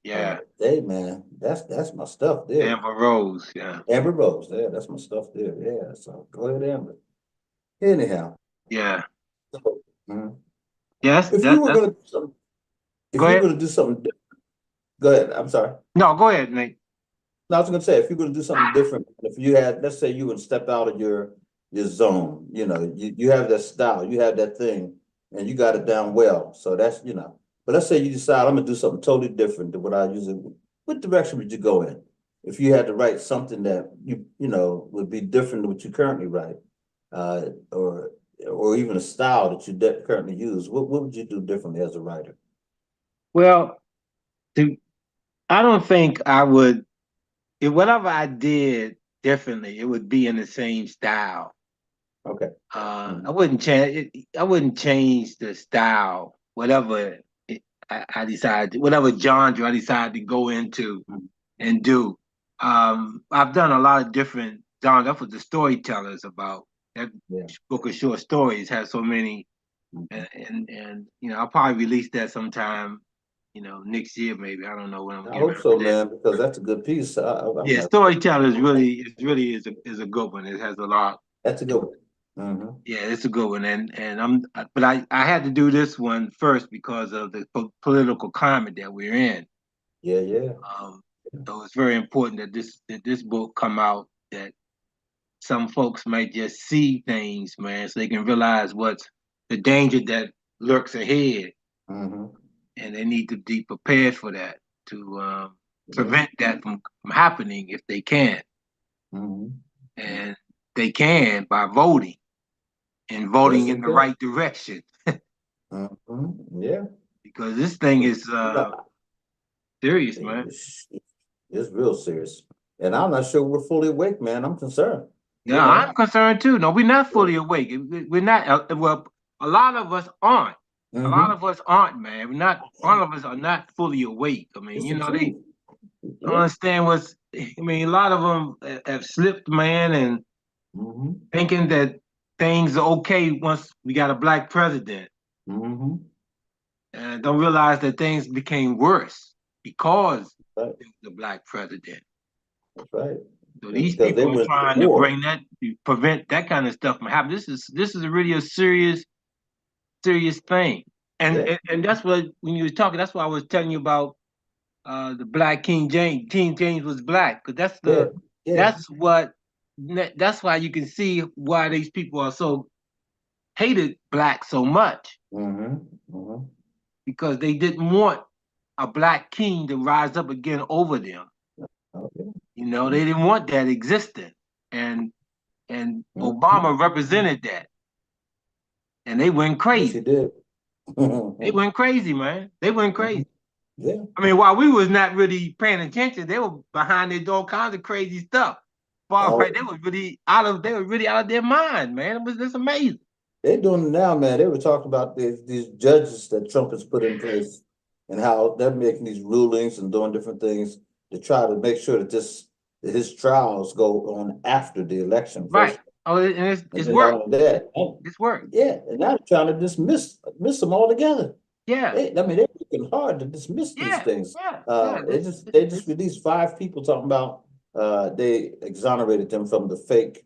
Yeah. Hey, man, that's my stuff there. Amber Rose, yeah. Amber Rose, yeah, that's my stuff there. Yeah, so go ahead, Amber. Anyhow. Yeah. So, Yes. If you were going to do something. If Go you're ahead. going to do something different, go ahead. I'm sorry. No, go ahead, Nate. No, I was going to say, if you're going to do something different, if you had, let's say you would step out of your zone, you have that style, you have that thing, and you got it down well. So that's, but let's say you decide, I'm going to do something totally different than what I usually, what direction would you go in? If you had to write something that would be different than what you currently write, or even a style that you currently use, what would you do differently as a writer? Well, I don't think I would. If whatever I did differently, it would be in the same style. Okay. I wouldn't change. I wouldn't change the style. Whatever I decided, whatever genre I decided to go into and do. I've done a lot of different genres. That's what the storyteller is about. That book of short stories has so many, and I'll probably release that sometime. Next year maybe. I don't know when I'm. I hope so, man, because that's a good piece. Storyteller is a good one. It has a lot. That's a good one. Mm-hmm. Yeah, it's a good one, but I had to do this one first because of the political climate that we're in. Yeah. So it's very important that this book come out, that some folks might just see things, man, so they can realize what's the danger that lurks ahead. Mm-hmm. And they need to be prepared for that, to prevent that from happening if they can. Mm-hmm. And they can by voting, and voting in the right direction. Mm-hmm. Yeah. Because this thing is serious, man. It's real serious. And I'm not sure we're fully awake, man. I'm concerned. Yeah, I'm concerned too. No, we're not fully awake. We're not. Well, a lot of us aren't. Mm-hmm. A lot of us aren't, man. We're not. All of us are not fully awake. I mean, they don't understand what's. I mean, a lot of them have slipped, man, and thinking that things are okay once we got a black president, and don't realize that things became worse because of the black president. That's right. So these people are trying to prevent that kind of stuff from happening. This is really a serious thing. And that's what, when you were talking, that's why I was telling you about the black King James. King James was black, because that's why you can see why these people are so hated black so much. Because they didn't want a black king to rise up again over them. They didn't want that existing, and Obama represented that, and they went crazy. Yes, he did. They went crazy, man. They went crazy. Yeah. I mean, while we was not really paying attention, they were behind it, all kinds of crazy stuff. Right, they were really out of their mind, man. It's amazing. They're doing it now, man. They were talking about these judges that Trump has put in place, and how they're making these rulings and doing different things to try to make sure that his trials go on after the election. Right. Oh, and it's work. It's work. Yeah, and now they're trying to dismiss them altogether. Yeah. They're working hard to dismiss these Yeah, things. yeah. They just released 5 people talking about they exonerated them from the fake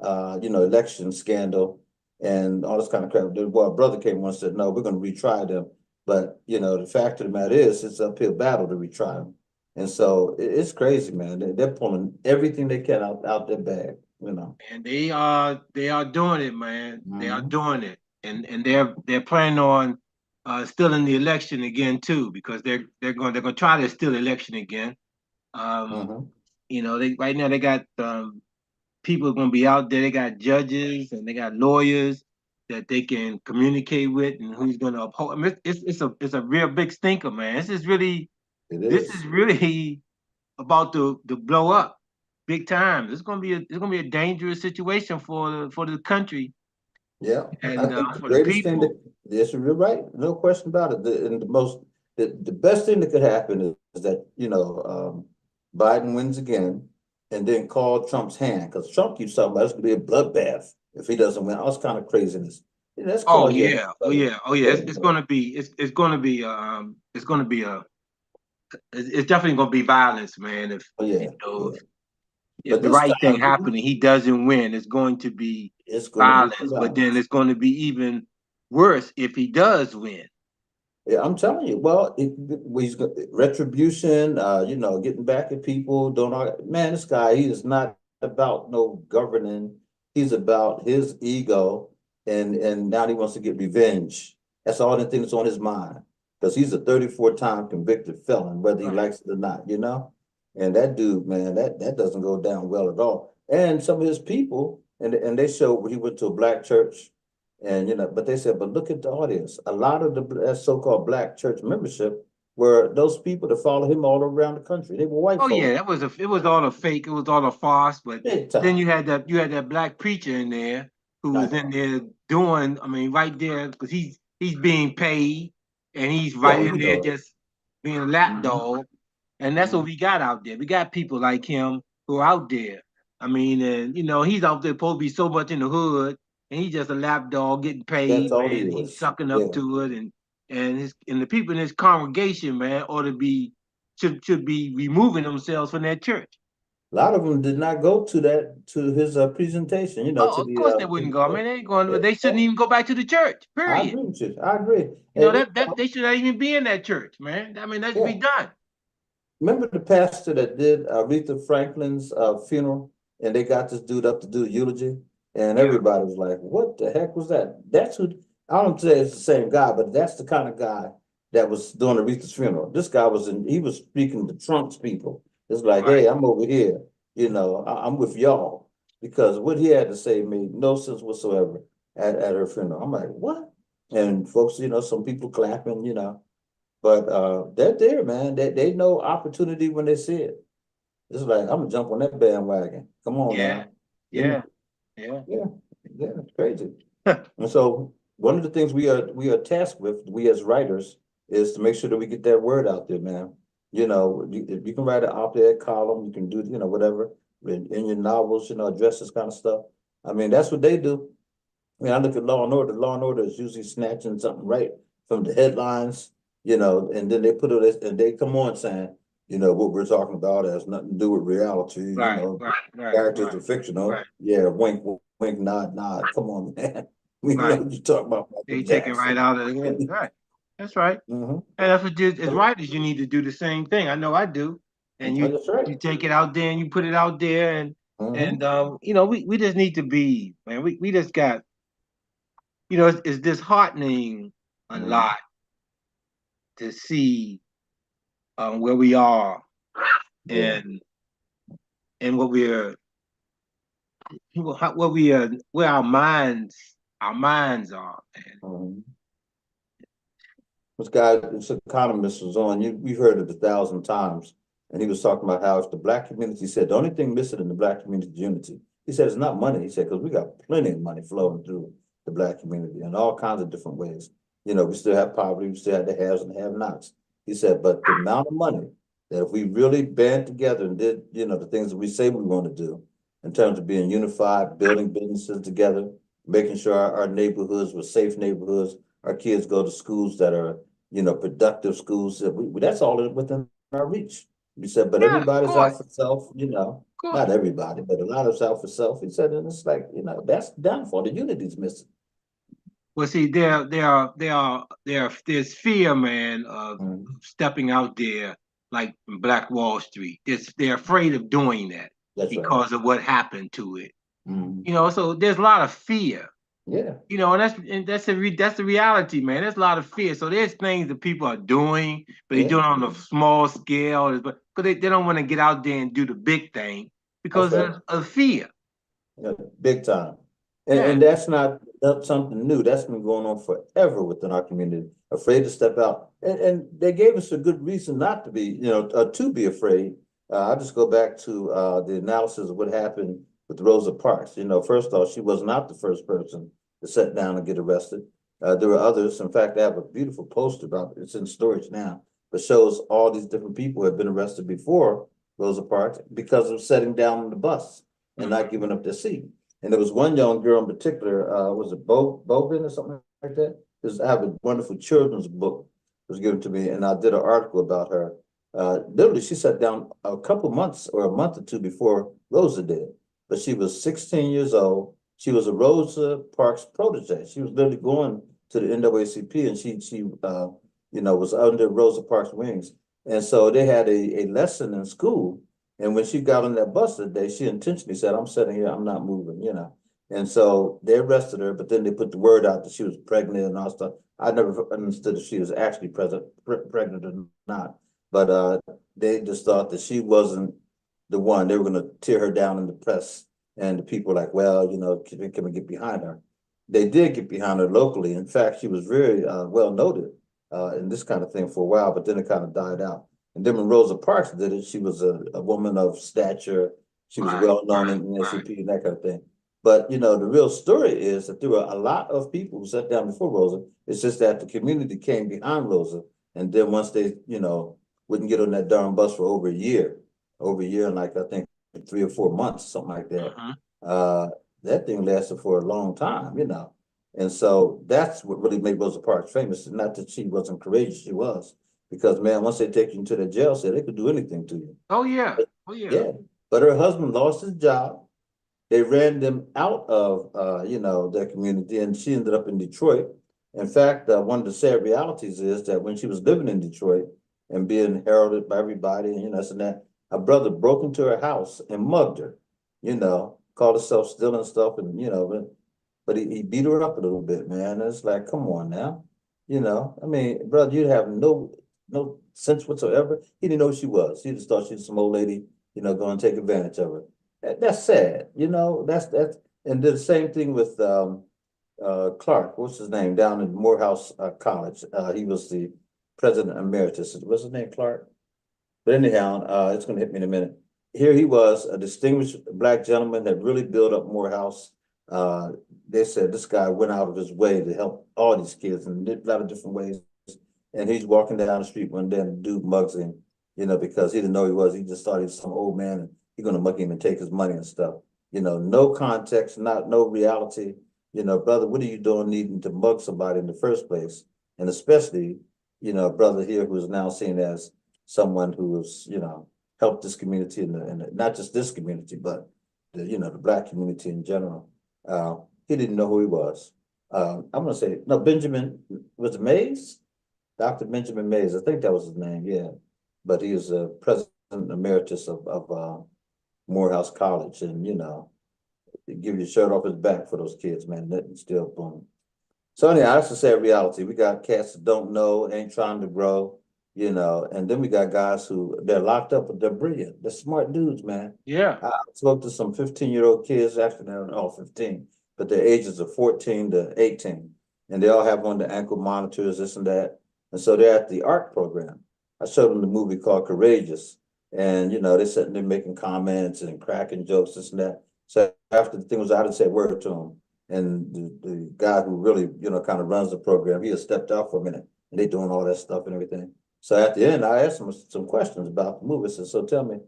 election scandal and all this kind of crap. Well, a brother came once and said, no, we're going to retry them. But the fact of the matter is, it's an uphill battle to retry them. And so it's crazy, man. They're pulling everything they can out their bag, And they are doing it, man. They are Mhm. doing it, and they're planning on stealing the election again too, because they're going to try to steal the election again. Mhm. They right now they got people going to be out there. They got judges and they got lawyers that they can communicate with, and who's going to uphold. I mean, it's a real big stinker, man. This is really about to blow up big time. It's gonna be a dangerous situation for the country Yeah, I and think the for the greatest thing people. yes, you're right, no question about it. The best thing that could happen is that, Biden wins again and then call Trump's hand, because Trump keeps talking about it's gonna be a bloodbath if he doesn't win. All this kind of craziness. Let's Oh call your hand, yeah, brother. It's gonna be it's definitely gonna be violence, man. If Oh you yeah, know yeah. if But the this right thing time happened and he doesn't win, it's going to be it's gonna be some violence. But then violence. it's going to be even worse if he does win. Yeah, I'm telling you. Well, he's got retribution. Getting back at people. Don't man, this guy. He is not about no governing. He's about his ego, and now he wants to get revenge. That's all the thing that's on his mind, because he's a 34-time convicted felon, whether he Right. likes it or not. And that dude, man, that doesn't go down well at all. And some of his people, and they showed he went to a black church. And but they said, but look at the audience. A lot of the so-called black church membership were those people that follow him all around the country. They were white Oh yeah, folk, it was all a fake. It was all a farce. But big then time. you had that black preacher in there who was Right. in there doing. I mean, right there because he's being paid and he's Yeah, right in we there know it. just being a lapdog. And that's what we got out there. We got people like him who are out there. I mean, and he's out there supposed to be so much in the hood, and he's just a lapdog getting That's paid, all he man. He's is. sucking up Yeah. to it, and the people in his congregation, man, ought to be should be removing themselves from that church. A lot of them did not go to his presentation, Oh, to of course they to wouldn't the go. I mean, church. they ain't going. Yeah, They shouldn't yeah, even go back to the church. I Period. agree with you. I agree. That they should not even be in that church, man. I mean, that should Yeah. be done. Remember the pastor that did Aretha Franklin's funeral, and they got this dude up to do eulogy, and Yeah. everybody was like, "What the heck was that?" That's who. I don't say it's the same guy, but that's the kind of guy that was doing Aretha's funeral. This guy was he was speaking to Trump's people. It's like, Right. "Hey, I'm over here. I'm with y'all," because what he had to say made no sense whatsoever at her funeral. I'm like, "What?" And folks, some people clapping. But they're there, man. They know opportunity when they see it. It's like, I'm gonna jump on that bandwagon. Come on Yeah. now. You Yeah. know, Yeah. yeah, yeah, it's crazy. And so one of the things we are tasked with, we as writers, is to make sure that we get that word out there, man. If you can write an op-ed column, you can do, whatever in your novels, address this kind of stuff. I mean, that's what they do. I mean, I look at Law and Order. Law and Order is usually snatching something right from the headlines, and then they put it and they come on saying, what we're talking about has nothing to do with reality. Characters are fictional. Right. Yeah, wink, wink, nod, nod. Come on, man. We know Right. what you talking about, Michael They take it right Jackson. out of the head. Right. That's right. Mhm. And that's what as writers, you need to do the same thing. I know I do. And Oh, that's right. you take it out there and you put it out there and Mhm. we just need to be, man, we just got, it's disheartening a Mhm. lot to see where we are Yeah. and where our minds are, man. Mhm. This economist was on, we've heard it 1,000 times. And he was talking about how if the black community said the only thing missing in the black community is unity. He said it's not money. He said, because we got plenty of money flowing through the black community in all kinds of different ways. We still have poverty, we still have the haves and have-nots. He said, but the amount of money that if we really band together and did, the things that we say we want to do in terms of being unified, building businesses together, making sure our neighborhoods were safe neighborhoods, our kids go to schools that are productive schools. That's all within our reach. He said, but Yeah, of everybody's course, out for self, of course. not everybody, but a lot of us out for self. He said, and it's like, that's downfall. The unity's missing. Well, see, there's fear, man, of stepping out there like Black Wall Street. They're afraid of doing that That's right. because of what happened to it. Mm-hmm. So there's a lot of fear. Yeah. And that's the reality, man. There's a lot of fear. So there's things that people are doing, but they're doing it on a small scale, but because they don't want to get out there and do the big thing because of fear. Yeah, big time. Yeah. And that's not something new. That's been going on forever within our community. Afraid to step out. And they gave us a good reason not to be, to be afraid. I'll just go back to the analysis of what happened with Rosa Parks. First off, she was not the first person to sit down and get arrested. There were others. In fact, I have a beautiful poster about it. It's in storage now, but shows all these different people who have been arrested before Rosa Parks because of sitting down on the bus and not giving up their seat. And there was one young girl in particular, was it Bobin or something like that? I have a wonderful children's book that was given to me, and I did an article about her. Literally, she sat down a couple months or a month or two before Rosa did, but she was 16 years old. She was a Rosa Parks protege. She was literally going to the NAACP, and she was under Rosa Parks' wings. And so they had a lesson in school. And when she got on that bus today, she intentionally said, I'm sitting here, I'm not moving, And so they arrested her, but then they put the word out that she was pregnant and all stuff. I never understood if she was actually pregnant or not. But they just thought that she wasn't the one. They were going to tear her down in the press. And the people were like, well, can we get behind her? They did get behind her locally. In fact, she was very well noted in this kind of thing for a while, but then it kind of died out. And then when Rosa Parks did it, she was a woman of stature. She was well known in the NAACP and that kind of thing. But the real story is that there were a lot of people who sat down before Rosa. It's just that the community came behind Rosa, and then once they wouldn't get on that darn bus for over a year, and like I think 3 or 4 months, something like that. That thing lasted for a long time, And so that's what really made Rosa Parks famous. Not that she wasn't courageous, she was. Because, man, once they take you into the jail cell, they could do anything to you. Oh, yeah. Yeah. But her husband lost his job. They ran them out of, their community, and she ended up in Detroit. In fact, one of the sad realities is that when she was living in Detroit and being heralded by everybody, and this and that, her brother broke into her house and mugged her, called herself stealing stuff, and, but he beat her up a little bit, man. It's like, come on now. I mean, brother, you'd have no sense whatsoever. He didn't know who she was. He just thought she was some old lady, going to take advantage of her. That's sad, that's and the same thing with Clark, what's his name, down in Morehouse College. He was the president emeritus. What's his name, Clark? But anyhow, it's gonna hit me in a minute. Here he was, a distinguished Black gentleman that really built up Morehouse. They said this guy went out of his way to help all these kids in a lot of different ways. And he's walking down the street one day and the dude mugs him, because he didn't know who he was. He just thought he was some old man and he's gonna mug him and take his money and stuff. No context, no reality. Brother, what are you doing needing to mug somebody in the first place? And especially, brother here who is now seen as someone who has, helped this community and not just this community, but the Black community in general. He didn't know who he was. I'm gonna say, no, Benjamin, was it Mays? Dr. Benjamin Mays, I think that was his name, yeah. But he was a president emeritus of Morehouse College, and give you a shirt off his back for those kids, man. That still boom. So anyhow, that's a sad reality. We got cats that don't know, ain't trying to grow, and then we got guys who they're locked up, but they're brilliant. They're smart dudes, man. Yeah. I spoke to some 15-year-old kids, actually they're all 15, but their ages are 14 to 18, and they all have on the ankle monitors, this and that. And so they're at the art program. I showed them the movie called Courageous. And, they're sitting there making comments and cracking jokes, this and that. So after the thing was out, I said word to them. And the guy who really, kind of runs the program, he had stepped out for a minute and they doing all that stuff and everything. So at the end, I asked him some questions about the movie. I said, so tell me,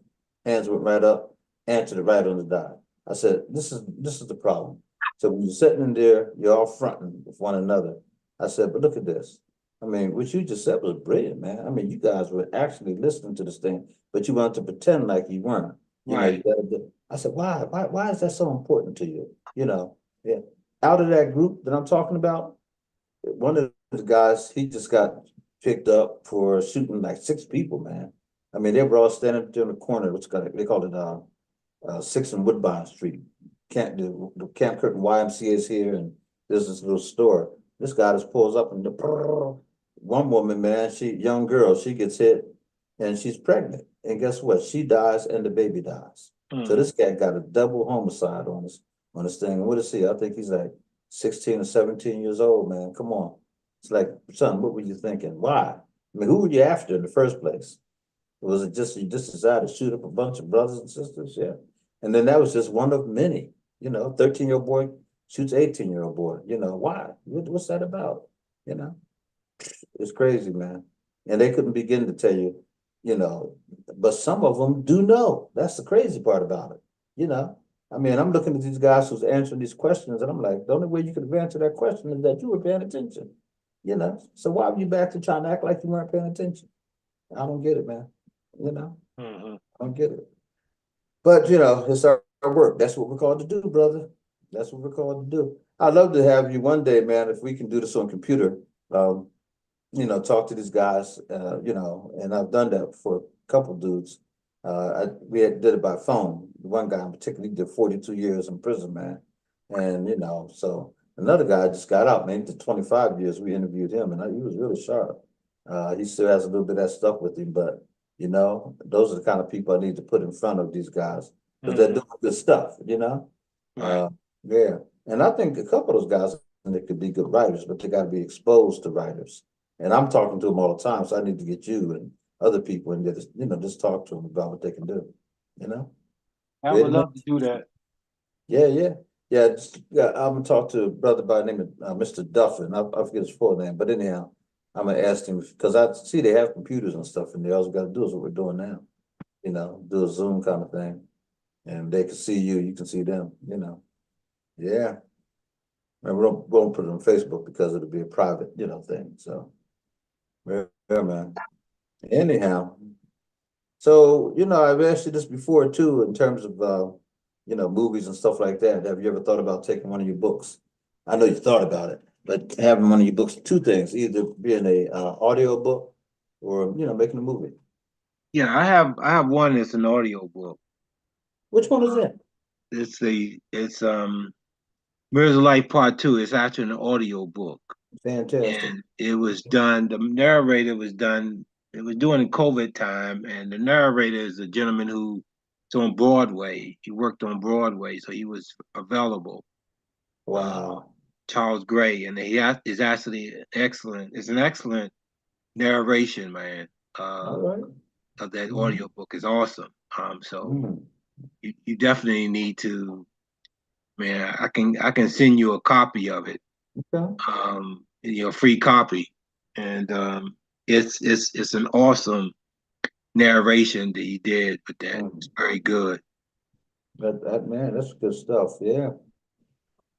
hands went right up, answered it right on the dot. I said, this is the problem. So when you're sitting in there, you're all fronting with one another. I said, but look at this. I mean, what you just said was brilliant, man. I mean, you guys were actually listening to this thing, but you wanted to pretend like you weren't. You know, Right. I said, why is that so important to you? You know, yeah. Out of that group that I'm talking about, one of the guys, he just got picked up for shooting like 6 people, man. I mean, they were all standing there in the corner, they called it 6 and Woodbine Street. The Camp Curtin YMCA is here, and there's this little store. This guy just pulls up and one woman, man, young girl, she gets hit and she's pregnant. And guess what? She dies and the baby dies. So this guy got a double homicide on this thing. And what is he? I think he's like 16 or 17 years old, man. Come on. It's like, son, what were you thinking? Why? I mean, who were you after in the first place? Was it just you just decided to shoot up a bunch of brothers and sisters? Yeah. And then that was just one of many. 13-year-old boy shoots 18-year-old boy. Why? What's that about? It's crazy, man. And they couldn't begin to tell you, but some of them do know. That's the crazy part about it. I mean, I'm looking at these guys who's answering these questions, and I'm like, the only way you could have answered that question is that you were paying attention. So why were you back to trying to act like you weren't paying attention? I don't get it, man. I don't get it. But it's our work. That's what we're called to do, brother. That's what we're called to do. I'd love to have you one day, man, if we can do this on computer. Talk to these guys, and I've done that for a couple dudes. Did it by phone. One guy in particular, he did 42 years in prison, man. And, so another guy just got out, man, he did 25 years. We interviewed him, and he was really sharp. He still has a little bit of that stuff with him, but, those are the kind of people I need to put in front of these guys, because they're doing good stuff, Right. Yeah. And I think a couple of those guys, they could be good writers, but they got to be exposed to writers. And I'm talking to them all the time, so I need to get you and other people and just talk to them about what they can do. I would love to do that. Yeah. I'm gonna talk to a brother by the name of Mr. Duffin. I forget his full name, but anyhow, I'm gonna ask him because I see they have computers and stuff, and all we got to do is what we're doing now. Do a Zoom kind of thing, and they can see you, you can see them. Yeah. And we won't put it on Facebook because it'll be a private, thing. So, yeah, man. Anyhow, so I've asked you this before too, in terms of movies and stuff like that. Have you ever thought about taking one of your books? I know you thought about it, but having one of your books, two things: either being a audio book or making a movie. Yeah, I have one that's an audio book. Which one is that? It's Mirrors of Life Part 2. It's actually an audio book. Fantastic. And it was done, the narrator was done, it was during COVID time, and the narrator is a gentleman who's on Broadway. He worked on Broadway, so he was available. Wow. Charles Gray, and is actually excellent. It's an excellent narration, man. All right. Of that audio book is awesome. So you definitely need to, man. I can send you a copy of it. Okay. Free copy, and it's an awesome narration that he did with that. It's very good. Man, that's good stuff. Yeah.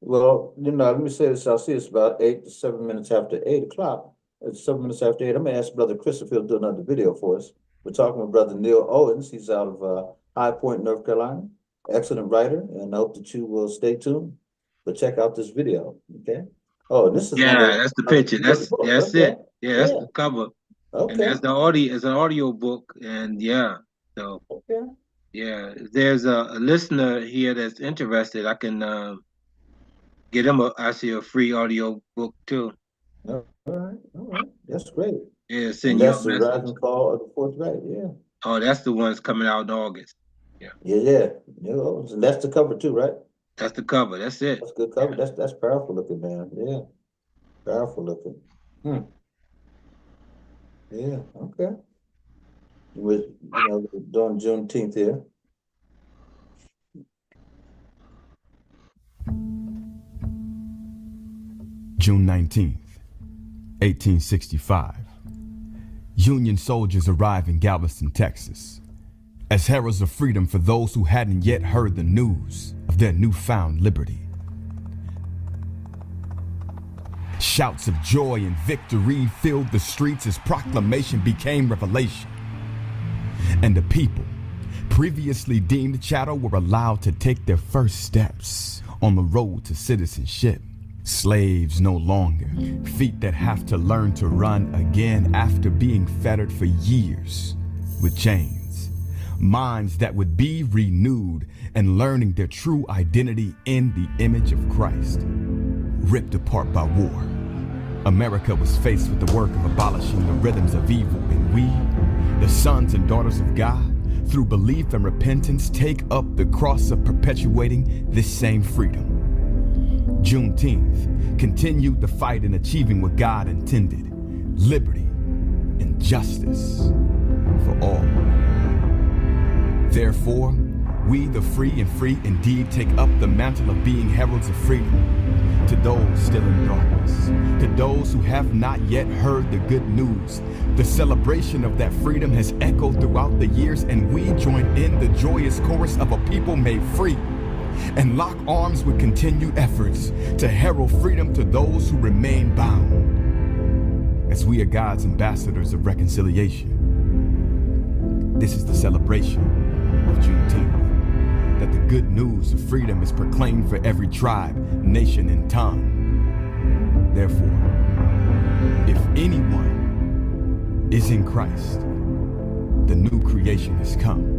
Well, let me say this. I'll see it's about 8 to 7 minutes after 8 o'clock. It's 7 minutes after 8. I'm gonna ask Brother Chris if he'll do another video for us. We're talking with Brother Neil Owens. He's out of High Point, North Carolina. Excellent writer, and I hope that you will stay tuned. But check out this video, okay? Oh, this is that's the picture. That's okay. it. Yeah, that's the cover. Okay. And that's the audio. It's an audio book, and so okay. Yeah. If there's a listener here that's interested, I can get him a free audio book too. All right. That's great. Yeah, send you a That's the message. Rising Call of the Fourth Right. Yeah. Oh, that's the one that's coming out in August. Yeah. And that's the cover too, right? That's the cover. That's it. That's a good cover. That's powerful looking, man. Yeah. Powerful looking. Yeah, okay. We're doing Juneteenth here. June 19th, 1865. Union soldiers arrive in Galveston, Texas, as heralds of freedom for those who hadn't yet heard the news of their newfound liberty. Shouts of joy and victory filled the streets as proclamation became revelation. And the people, previously deemed chattel, were allowed to take their first steps on the road to citizenship. Slaves no longer, feet that have to learn to run again after being fettered for years with chains. Minds that would be renewed and learning their true identity in the image of Christ. Ripped apart by war, America was faced with the work of abolishing the rhythms of evil, and we, the sons and daughters of God, through belief and repentance, take up the cross of perpetuating this same freedom. Juneteenth continued the fight in achieving what God intended: liberty and justice for all. Therefore, we, the free and free indeed, take up the mantle of being heralds of freedom. To those still in darkness, to those who have not yet heard the good news, the celebration of that freedom has echoed throughout the years, and we join in the joyous chorus of a people made free, and lock arms with continued efforts to herald freedom to those who remain bound. As we are God's ambassadors of reconciliation, this is the celebration of Juneteenth, that the good news of freedom is proclaimed for every tribe, nation, and tongue. Therefore, if anyone is in Christ, the new creation has come.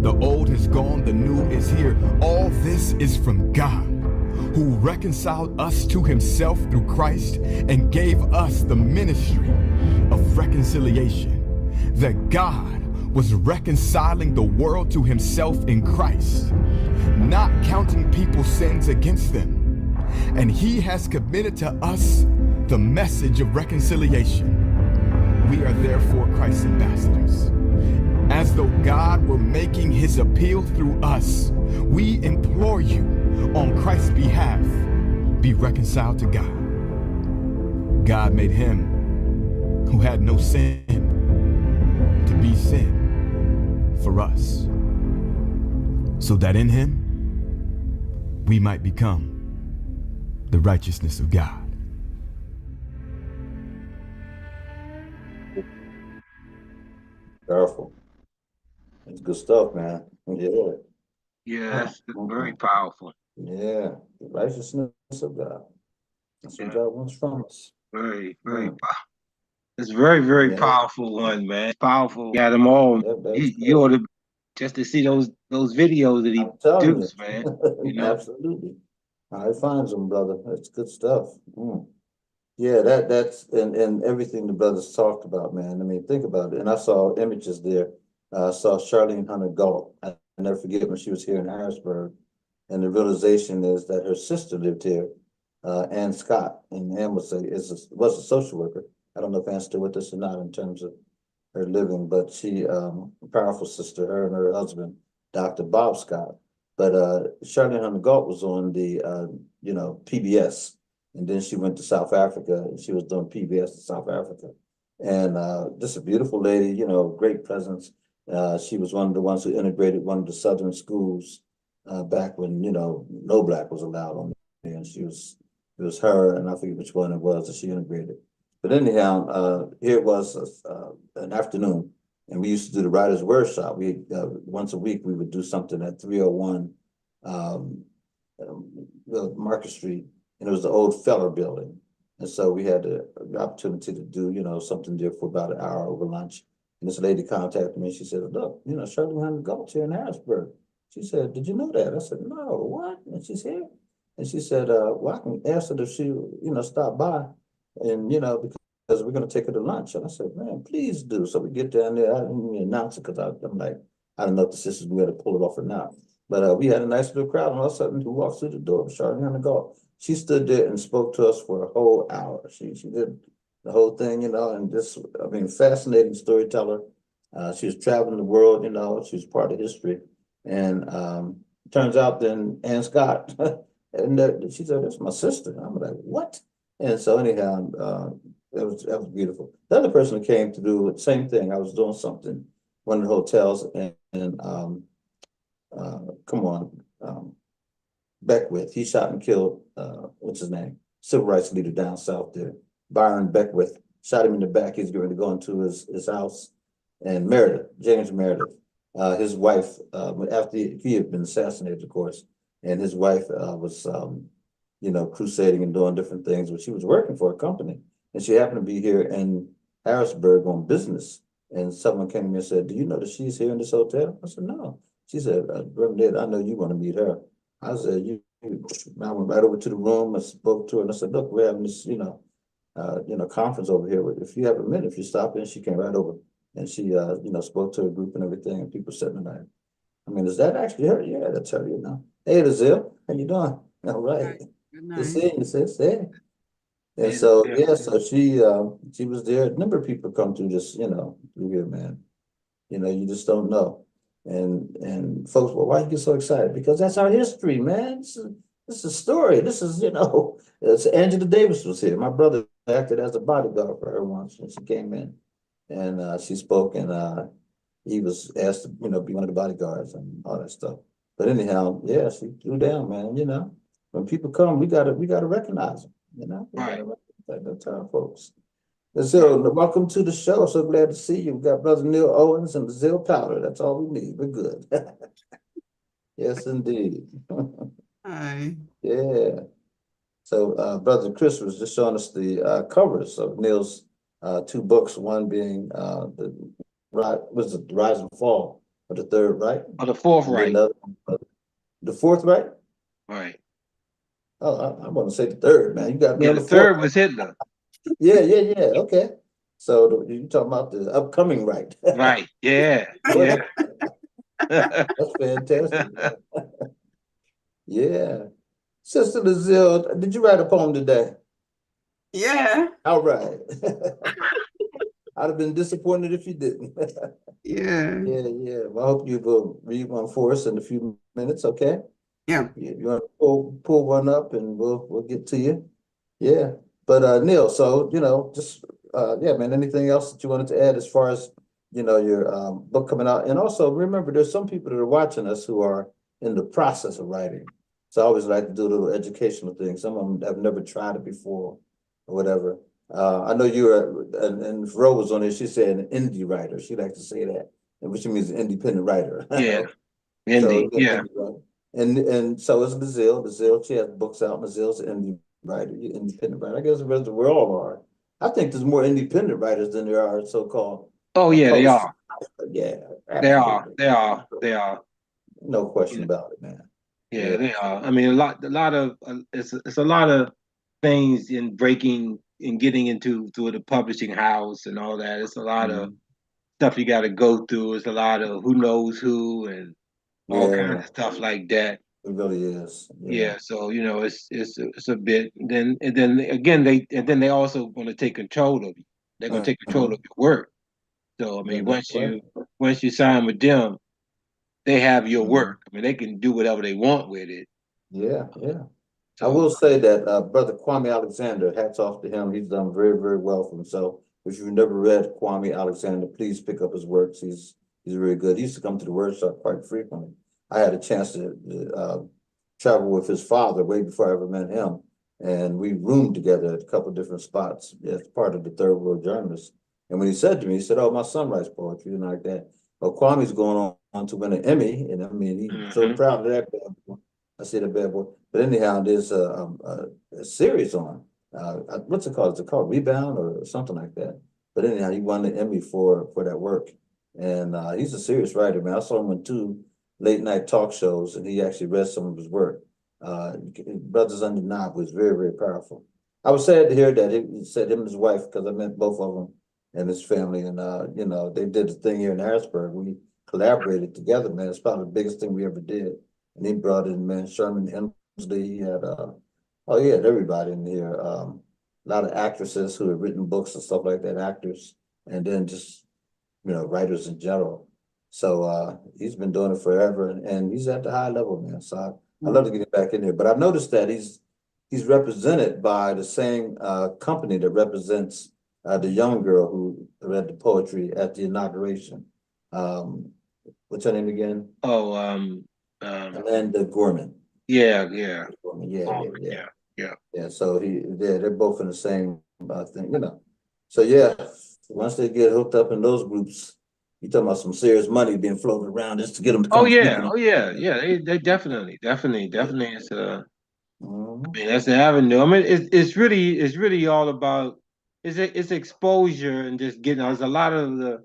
The old has gone, the new is here. All this is from God, who reconciled us to himself through Christ and gave us the ministry of reconciliation. That God was reconciling the world to himself in Christ, not counting people's sins against them. And he has committed to us the message of reconciliation. We are therefore Christ's ambassadors. As though God were making his appeal through us, we implore you on Christ's behalf, be reconciled to God. God made him who had no sin to be sin for us, so that in him we might become the righteousness of God. Powerful. It's good stuff, man. Yeah. Yeah, that's very powerful. Yeah. The righteousness of God. That's what Yeah. God wants from us. Very Yeah. powerful. It's very Yeah. powerful one, man. It's powerful. Got them all. Yeah, that's You ought to just to see those videos that he I'm telling produced, you. man. You know, Absolutely. I find them, brother. That's good stuff. Yeah, that's and everything the brothers talked about, man. I mean, think about it. And I saw images there. I saw Charlene Hunter Galt. I never forget when she was here in Harrisburg. And the realization is that her sister lived here, Ann Scott. And Ann was a social worker. I don't know if Ann's still with us or not in terms of her living, but she, a powerful sister, her and her husband, Dr. Bob Scott. But Charlene Hunter Galt was on the, PBS. And then she went to South Africa, and she was doing PBS in South Africa. And just a beautiful lady, great presence. She was one of the ones who integrated one of the Southern schools back when, no black was allowed on there. And it was her, and I forget which one it was that she integrated. But anyhow, here it was an afternoon, and we used to do the Writers' Workshop. We once a week we would do something at 301 Market Street, and it was the old Feller building. And so we had the opportunity to do, something there for about an hour over lunch. And this lady contacted me. She said, "Look, Charlene Hunter Galt here in Harrisburg." She said, "Did you know that?" I said, "No, what?" And she's here. And she said, "Well, I can ask her if she, stop by, and because we're going to take her to lunch." And I said, "Man, please do." So we get down there. I didn't even announce it because I'm like, I don't know if the sisters we had to pull it off or not. But we had a nice little crowd, and all of a sudden, who walks through the door was Charlene Hunter Galt. She stood there and spoke to us for a whole hour. She did the whole thing, and fascinating storyteller. She was traveling the world, she was part of history. And turns out then Ann Scott, and she said, "That's my sister." And I'm like, "What?" And so anyhow, that was beautiful. The other person who came to do the same thing, I was doing something, one of the hotels, and Beckwith, he shot and killed, what's his name? civil rights leader down south there. Byron Beckwith shot him in the back. He's going to go into his house. And Meredith, James Meredith, his wife, after he had been assassinated, of course, and his wife was, crusading and doing different things, but she was working for a company. And she happened to be here in Harrisburg on business. And someone came to me and said, "Do you know that she's here in this hotel?" I said, "No." She said, "Reverend Ned, I know you want to meet her." I said, I went right over to the room and spoke to her, and I said, "Look, we're having this, conference over here. If you have a minute, if you stop in," she came right over and she, spoke to a group and everything, and people sitting there. I mean, is that actually her? Yeah, that's her, Hey, Lazille, how you doing? All right. Good Good night. seeing you, sis. Hey. And Yeah, so, yeah. so she was there. A number of people come to just, through here, man. You just don't know. And folks, well, why you get so excited? Because that's our history, man. This is a story. This is, it's Angela Davis was here. My brother acted as a bodyguard for her once when she came in. And she spoke, and he was asked to, be one of the bodyguards and all that stuff. But anyhow, yeah, she threw down, man. When people come, we gotta recognize them, We Right. gotta recognize the folks. And so, welcome to the show. So glad to see you. We got Brother Neil Owens and Lazille Powder. That's all we need. We're good. Yes, indeed. Hi. Yeah. So, Brother Chris was just showing us the covers of Neil's two books. One being the Rise and Fall of the Third Reich. Oh, the fourth And then right. the Fourth Reich. Right. Oh, I want to say the third, man. You got me Yeah, on the the third fourth. was Hitler. Yeah. Okay. So you talking about the upcoming right? Right. Yeah. Well, Yeah. that's fantastic. Yeah. Sister Lazille, did you write a poem today? Yeah. All right. I'd have been disappointed if you didn't. Yeah. Yeah. Well, I hope you will read one for us in a few minutes, okay? Yeah. You want to pull one up and we'll get to you. Yeah. But Neil, so just man, anything else that you wanted to add as far as your book coming out? And also remember, there's some people that are watching us who are in the process of writing. So I always like to do a little educational thing. Some of them have never tried it before or whatever. I know you're and Ro was on there, she said an indie writer. She likes to say that, which means an independent writer. Yeah. So Indeed. Yeah. indie writer. And so is Lazille. Lazille, she has books out. Lazille's an indie writer, independent writer. I guess the rest of we all are. I think there's more independent writers than there are so-called Oh, yeah, they publishers. are. Yeah, They are. absolutely. They are. They are. No question about it, man. Yeah, they are. I mean, a lot of it's a lot of things in breaking and getting into through the publishing house and all that. It's a lot of stuff you got to go through. It's a lot of who knows who and all Yeah, kinds of stuff like that. it really is. Yeah, so it's a bit. And then again they also want to take control of you. They're going to take control of your work. So I Yeah, mean, no question. once you sign with them, they have your Mhm. work. I mean, they can do whatever they want with it. Yeah. I So will say that Brother Kwame Alexander, hats off to him. He's done very, very well for himself. If you've never read Kwame Alexander, please pick up his works. He's really good. He used to come to the Wordshop quite frequently. I had a chance to travel with his father way before I ever met him, and we roomed together at a couple of different spots as part of the Third World Journalists. And when he said to me, he said, "Oh, my son writes poetry," and like that. Well, Kwame's going on to win an Emmy, and I mean, he's so proud of that bad boy. I say the bad boy. But anyhow, there's a series on what's it called? Is it called Rebound or something like that? But anyhow, he won the Emmy for that work, and he's a serious writer, man. I saw him on 2 late night talk shows, and he actually read some of his work. Brothers Under Knob was very, very powerful. I was sad to hear that he said him and his wife, because I met both of them and his family, and they did the thing here in Harrisburg. We collaborated together, man. It's probably the biggest thing we ever did. And he brought in, man, Sherman Hemsley. He had he had everybody in here. A lot of actresses who had written books and stuff like that, actors, and then just writers in general. So he's been doing it forever, and he's at the high level, man. So I'd love to get him back in there. But I've noticed that he's represented by the same company that represents the young girl who read the poetry at the inauguration. What's her name again? oh Amanda Gorman. yeah. Yeah. Yeah, so they're both in the same thing, you know. So yeah, once they get hooked up in those groups, you talking about some serious money being floated around just to get them to Oh come speak. yeah, oh yeah, yeah. They definitely, definitely. It's I Mhm. mean, that's the avenue. I mean, it's really all about it's exposure and just getting. There's a lot of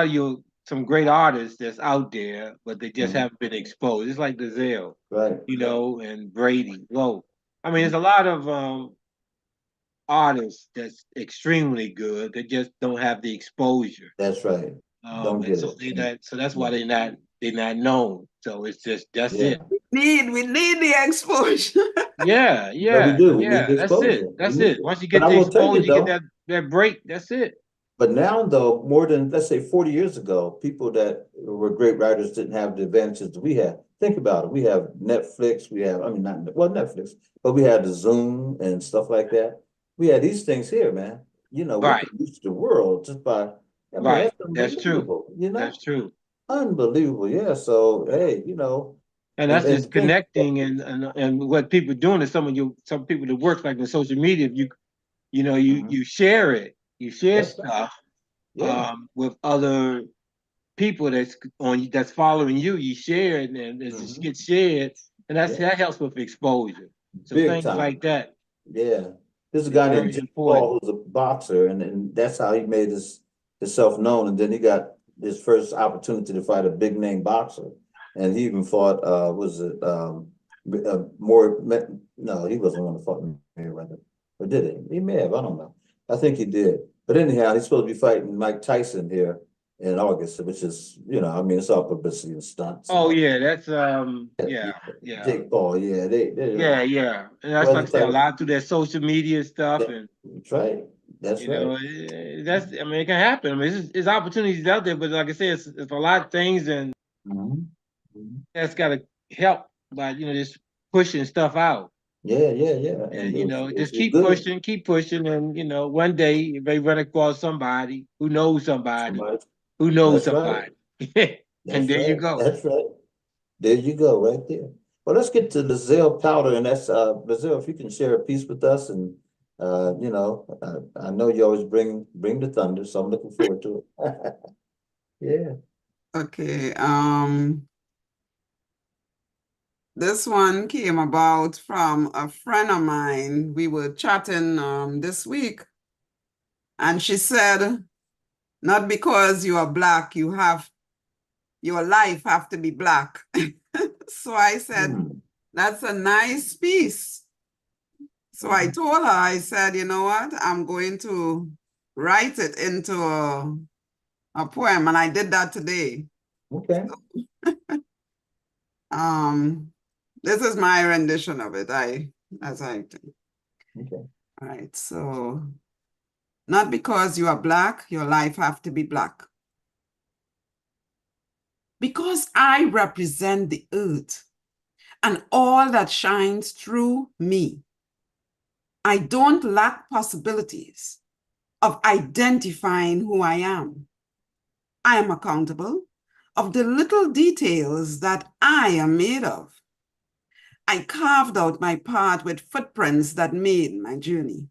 you some great artists that's out there, but they just Mhm. haven't been exposed. It's like Gazelle, Right. and Brady. Whoa, I mean, there's a lot of artists that's extremely good. They just don't have the exposure. That's right. Don't And get so it. they not. So that's why they're not known. So it's just that's Yeah. it. We need the exposure. Yeah, No, we yeah, do. We need yeah. the That's it. exposure. We That's need it. it. Once you But get I the will tell you exposure, you get though, that break. That's it. but now though, more than let's say 40 years ago, people that were great writers didn't have the advantages that we have. Think about it. We have Netflix, we have, I mean, not well, Netflix, but we had the Zoom and stuff like that. We had these things here, man. You know, we Right, could reach the world just by, I mean, right. that's That's true. unbelievable, you know? That's true. Unbelievable. Yeah. So, hey, you know, And and, that's and just think, connecting and what people doing is some people that work like in social media. If you share it, you share that's right. stuff Yeah. with other people that's following you. You share it and it just Mhm. gets shared, and Yeah. that helps with exposure. So Big things time. like that Yeah. There's a is guy named very Jake important. Paul who's a boxer, and that's how he made himself known. And then he got his first opportunity to fight a big name boxer. And he even fought was it more no, he wasn't the one that fought Mayweather. Or did he? He may have, I don't know. I think he did. But anyhow, he's supposed to be fighting Mike Tyson here in August, which is, you know, I mean, it's all publicity and stunts and Oh all. yeah, that's yeah, yeah. Jake Paul, yeah, they Yeah, yeah. And that's well, like I say, a lot through that social media stuff and that's right. That's right. I mean it can happen. I mean it's opportunities out there, but like I said, it's a lot of things and Mhm. Mhm. that's gotta help by, just pushing stuff out. Yeah, yeah, yeah. And And just it's good. keep pushing and one day you may run across somebody Somebody. who knows That's right. somebody. And That's there you right. go. That's right. There you go, right there. Well, let's get to the Zell powder, and that's Brazil. If you can share a piece with us, and I know you always bring the thunder, so I'm looking forward to it. Yeah. Okay, this one came about from a friend of mine. We were chatting this week, and she said, not because you are black, your life have to be black. So I said, Hmm. that's a nice piece. So I told her, I said, you know what? I'm going to write it into a poem, and I did that today. Okay. This is my rendition of it. Okay. All right. So, not because you are black, your life have to be black. Because I represent the earth and all that shines through me, I don't lack possibilities of identifying who I am. I am accountable of the little details that I am made of. I carved out my path with footprints that made my journey.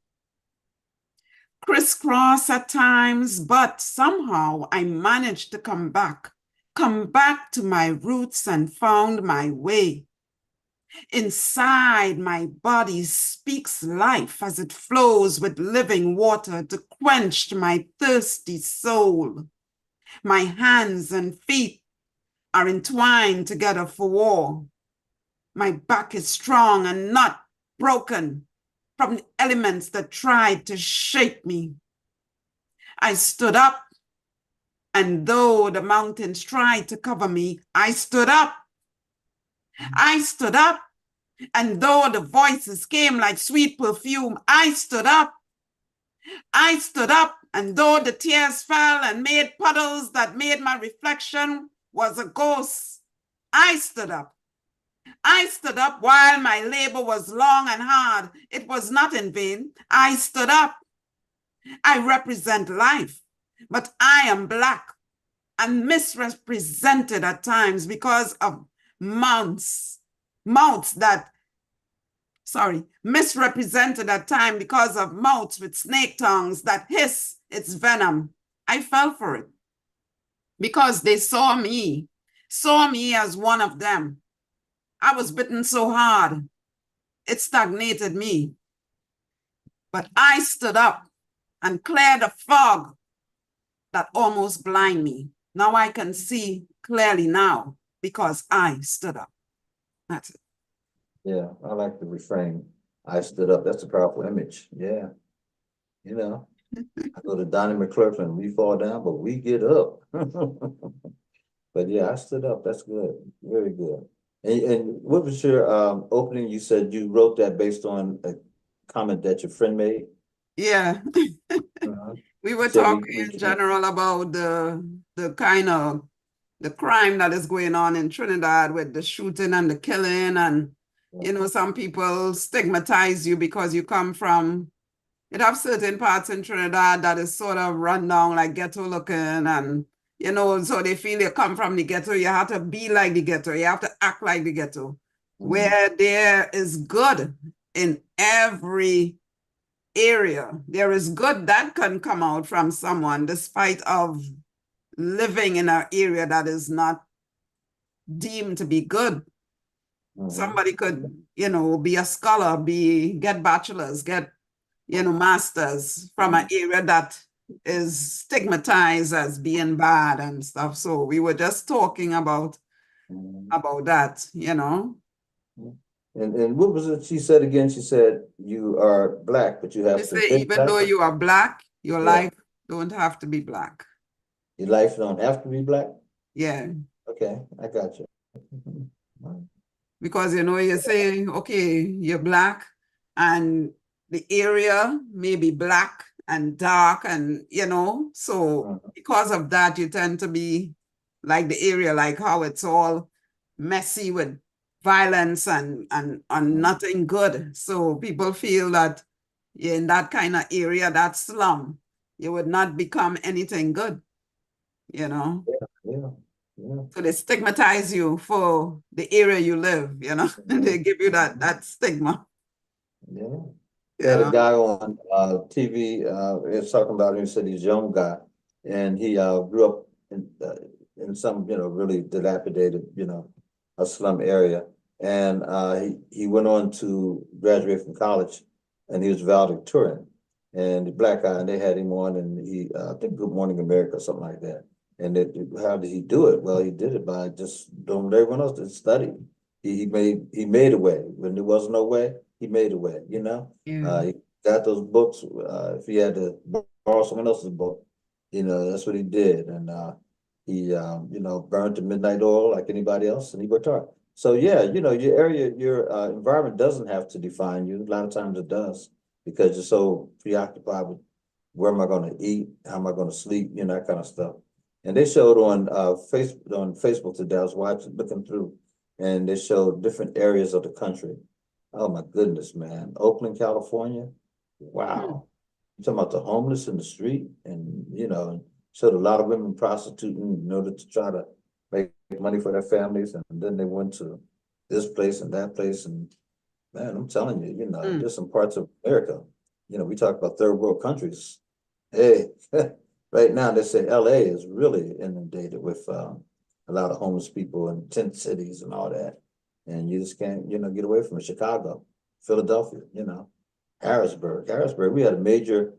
Crisscross at times, but somehow I managed to come back to my roots and found my way. Inside my body speaks life as it flows with living water to quench my thirsty soul. My hands and feet are entwined together for war. My back is strong and not broken from the elements that tried to shape me. I stood up, and though the mountains tried to cover me, I stood up. I stood up, and though the voices came like sweet perfume, I stood up. I stood up, and though the tears fell and made puddles that made my reflection was a ghost, I stood up. I stood up while my labor was long and hard. It was not in vain. I stood up. I represent life, but I am Black and misrepresented at times because of mouths that misrepresented at time because of mouths with snake tongues that hiss its venom. I fell for it because they saw me as one of them. I was bitten so hard, it stagnated me. But I stood up and cleared the fog that almost blinded me. Now I can see clearly now because I stood up. That's it. Yeah, I like the refrain. I stood up. That's a powerful image. Yeah. You know, I go to Donnie McClurkin, we fall down, but we get up. But yeah, I stood up. That's good. Very good. And what was your opening? You said you wrote that based on a comment that your friend made. Yeah. We were So talking in general about the kind of the crime that is going on in Trinidad with the shooting and the killing, and you know, some people stigmatize you because you come from, it have certain parts in Trinidad that is sort of run down, like ghetto looking, and you know, so they feel you come from the ghetto, you have to be like the ghetto, you have to act like the ghetto, where there is good in every area. There is good that can come out from someone despite of living in an area that is not deemed to be good. Somebody could, you know, be a scholar, get bachelors, get, you know, masters from an area that is stigmatized as being bad and stuff. So we were just talking about that, you know. And what was it she said again? She said you are Black, but you have They to say think even Black. though you are Black, your life don't have to be Black. Your life don't have to be Black? Yeah. Okay, I got you. Because, you know, you say, okay, you're Black and the area may be Black and dark and, you know, so because of that, you tend to be like the area, like how it's all messy with violence and nothing good. So people feel that you're in that kind of area, that slum, you would not become anything good, you know? Yeah. So they stigmatize you for the area you live, you know? They give you that stigma. Yeah. They had a guy on TV, he was talking about him, he said he's a young guy, and he grew up in some, you know, really dilapidated, you know, a slum area. And he went on to graduate from college, and he was valedictorian. And the Black guy, and they had him on, and he, I think Good Morning America or something like that. And how did he do it? Well, he did it by just doing what everyone else did, study. He made a way. When there was no way, he made a way, you know? He got those books. If he had to borrow someone else's book, you know, that's what he did. And he, you know, burned the midnight oil like anybody else, and he worked hard. So yeah, you know, your area, your environment doesn't have to define you. A lot of times it does, because you're so preoccupied with where am I going to eat, how am I going to sleep, you know, that kind of stuff. And they showed on Facebook today. I was looking through, and they showed different areas of the country. Oh my goodness, man. Oakland, California. Wow. You're talking about the homeless in the street, and you know, showed a lot of women prostituting in order to try to make money for their families. And then they went to this place and that place. And man, I'm telling you, you know, there's some parts of America, you know, we talk about third world countries. Hey, right now they say LA is really inundated with a lot of homeless people in tent cities and all that. And you just can't, you know, get away from it. Chicago, Philadelphia, you know, Harrisburg. We had a major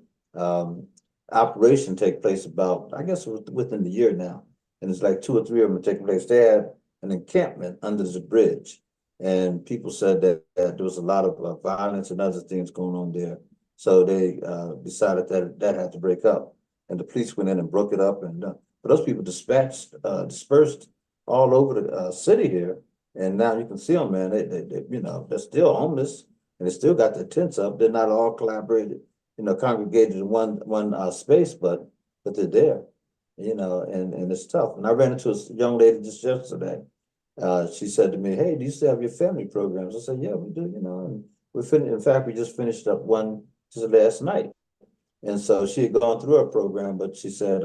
operation take place about, I guess, within the year now. And it's like 2 or 3 of them taking place. They had an encampment under the bridge. And people said that there was a lot of violence and other things going on there. So they decided that had to break up. And the police went in and broke it up. And but those people dispersed all over the city here. And now you can see them, man. They you know, they're still homeless, and they still got their tents up. They're not all collaborated, you know, congregated in one space, but they're there, you know, and it's tough. And I ran into a young lady just yesterday. She said to me, "Hey, do you still have your family programs?" I said, "Yeah, we do, you know." And in fact, we just finished up one just last night. And so she had gone through her program, but she said,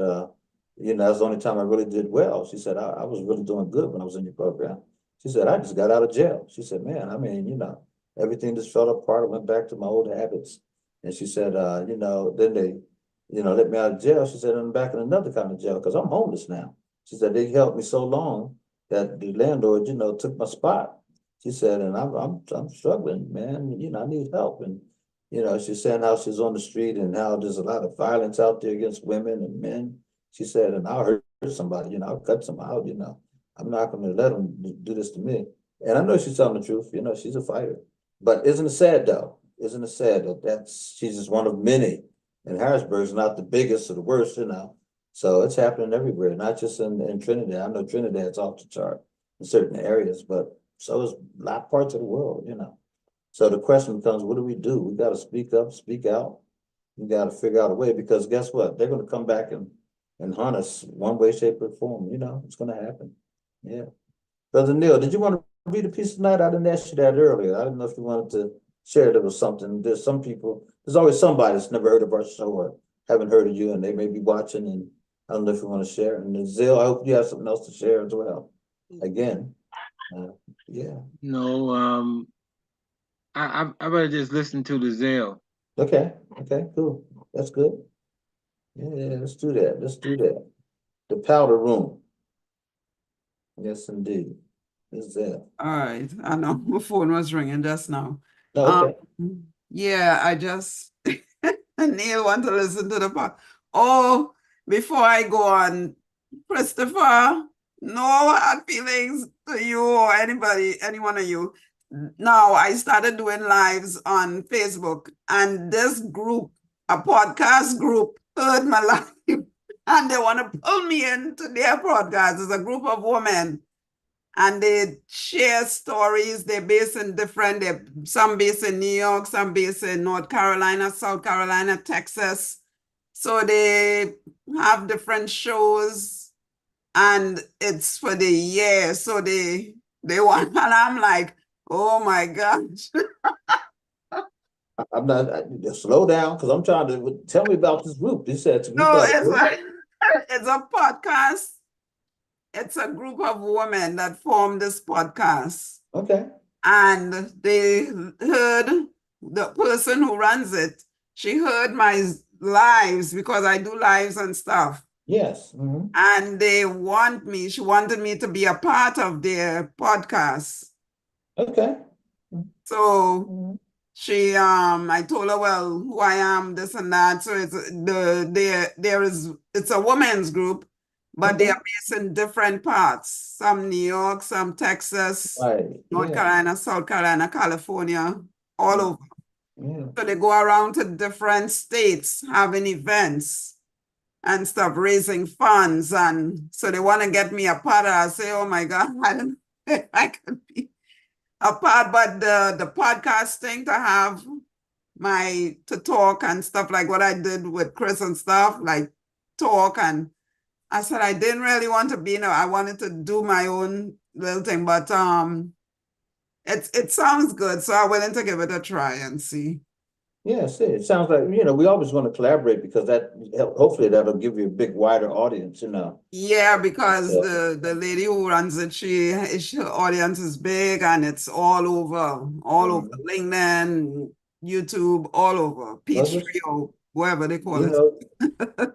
you know, that's the only time I really did well. She said, I was really doing good when I was in your program. She said, I just got out of jail. She said, man, I mean, you know, everything just fell apart. I went back to my old habits. And she said, then they, let me out of jail. She said, I'm back in another kind of jail because I'm homeless now. She said, they helped me so long that the landlord, took my spot. She said, and I'm struggling, man. I need help. And, she's saying how she's on the street and how there's a lot of violence out there against women and men. She said, and I'll hurt somebody, I'll cut some out, I'm not going to let them do this to me. And I know she's telling the truth, she's a fighter. But isn't it sad though? Isn't it sad that she's just one of many, and Harrisburg's not the biggest or the worst, So it's happening everywhere, not just in Trinidad. I know Trinidad's off the chart in certain areas, but so is a lot of parts of the world, So the question becomes, what do? We got to speak up, speak out. We got to figure out a way, because guess what? They're going to come back and hunt us one way, shape, or form. It's going to happen. Yeah. Brother Neil, did you want to read a piece tonight? I didn't ask you that earlier. I didn't know if you wanted to share there was something. There's always somebody that's never heard of our show or haven't heard of you, and they may be watching, and I don't know if you want to share. And Zil, I hope you have something else to share as well. Again, yeah. No, I better just listen to the Zell. Okay, cool. That's good. Yeah, let's do that. The powder room. Yes, indeed. Is that? All right. I know my phone was ringing just now. Oh, okay. Yeah, I just Neil want to listen to the part. Oh, before I go on, Christopher, no hard feelings to you or anybody, any one of you. Now I started doing lives on Facebook, and this group, a podcast group, heard my live, and they want to pull me into their podcast. It's a group of women, and they share stories. They're based in some based in New York, some based in North Carolina, South Carolina, Texas. So they have different shows, and it's for the year. So they want, and I'm like, oh my gosh. I'm not, slow down, because I'm trying to, tell me about this group. They said No, it's a podcast. It's a group of women that formed this podcast. Okay. And they heard the person who runs it. She heard my lives, because I do lives and stuff. Yes. Mm-hmm. And she wanted me to be a part of their podcast. Okay. So she, I told her, well, who I am, this and that. So it's a women's group, but they are based in different parts. Some New York, some Texas, North Carolina, South Carolina, California, all over. Yeah. So they go around to different states having events and stuff, raising funds. And so they want to get me a part. I say, oh my God, I don't know if I could be a part, but the podcast thing to have to talk and stuff, like what I did with Chris and stuff, like talk. And I said, I didn't really want to be, I wanted to do my own little thing, but it sounds good. So I'm willing to give it a try and see. Yes, it sounds like, we always want to collaborate, because hopefully that'll give you a big, wider audience, Yeah, because the lady who runs it, her audience is big, and it's all over LinkedIn, YouTube, all over, Peachtree or wherever they call it.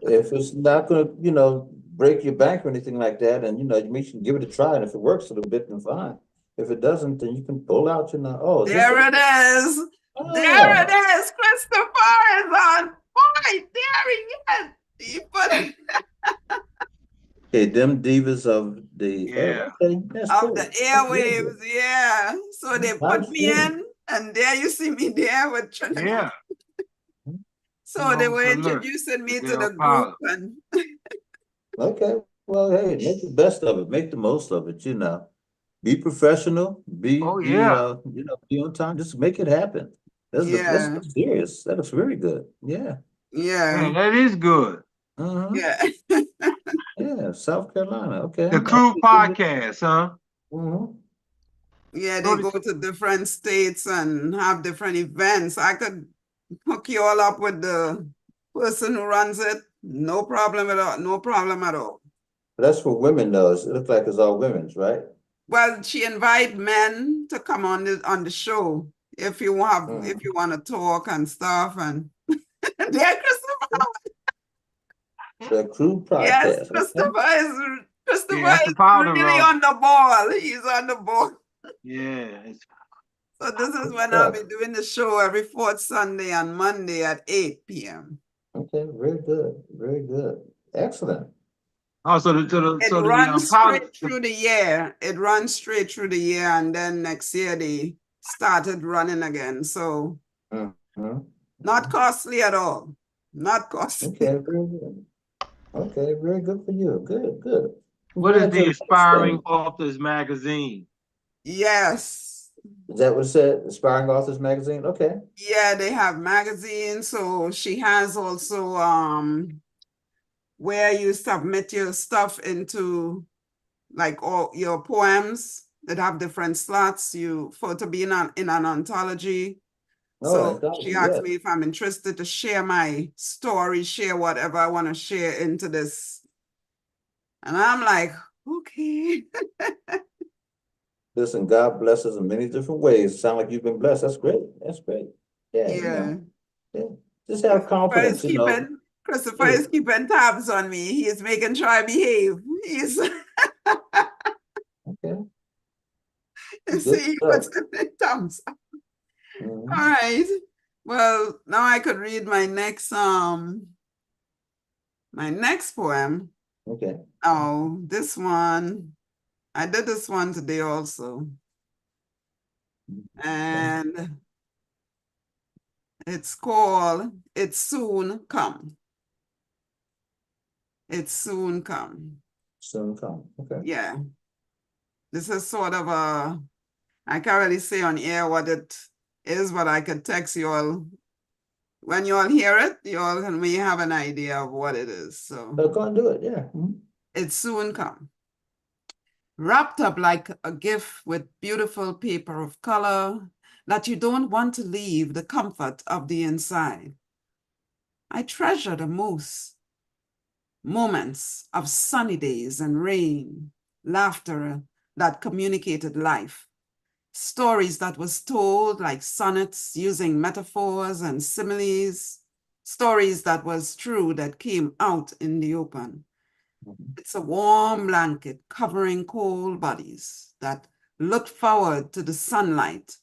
If it's not going to, break your bank or anything like that, and, you should give it a try, and if it works a little bit, then fine. If it doesn't, then you can pull out, There it is. Oh. There it is. Christopher is on point. There he is. Okay, them divas of the airwaves, yeah. So they put me in, and there you see me there with Trinidad. Yeah. So they were introducing me to the group. And okay, well, hey, make the best of it. Make the most of it. Be professional. Be be on time. Just make it happen. That's serious. That looks very good. Yeah. Yeah. That is good. Yeah. Yeah, South Carolina. Okay. The Crew Podcast, huh? Yeah, they go to different states and have different events. I could hook you all up with the person who runs it. No problem at all. No problem at all. But that's for women, though. It looks like it's all women's, right? Well, she invite men to come on the show. if you want to talk and stuff. And there, Christopher. The Crew Yes, podcast. Okay. Christopher Yeah, that's the is powder really room. on the ball. He's on the ball. Yeah, it's So this is Good when I'll stuff. be doing the show every fourth Sunday and Monday at 8 p.m. Okay, very good. Very good. Excellent. also It runs straight through the year. It runs straight through the year, and then next year they started running again. So Mhm. not costly at all. Not costly. Okay, very good. Okay, very good for you. Good, good. what is the Congratulations. Aspiring Authors magazine? Yes. Is that what it said? Aspiring Authors Magazine? Okay. Yeah, they have magazines. So she has also where you submit your stuff into, like, all your poems that have different slots to be in an anthology. Oh, So anthology, she asked yes. me if I'm interested to share my story, share whatever I want to share into this. And I'm like, okay. Listen, God bless us in many different ways. Sound like you've been blessed. That's great. That's great. Yeah, you Yeah. know, yeah. Just have confidence, you know. Christopher Yeah. is keeping tabs on me. He is making sure I behave. He's Okay. you Good see, he stuff. puts the thumbs up. Mhm. All right. Well, now I could read my next poem. Okay. Oh, this one. I did this one today also. And it's called It's Soon Come. It's Soon Come. Soon come. Okay. Yeah. This is sort of I can't really say on air what it is, but I could text you all. When you all hear it, you all may have an idea of what it is. So Go and do it. Yeah. Mhm. It's Soon Come. Wrapped up like a gift with beautiful paper of color that you don't want to leave the comfort of the inside. I treasure the most moments of sunny days and rain, laughter that communicated life, stories that was told like sonnets using metaphors and similes, stories that was true that came out in the open. It's a warm blanket covering cold bodies that look forward to the sunlight,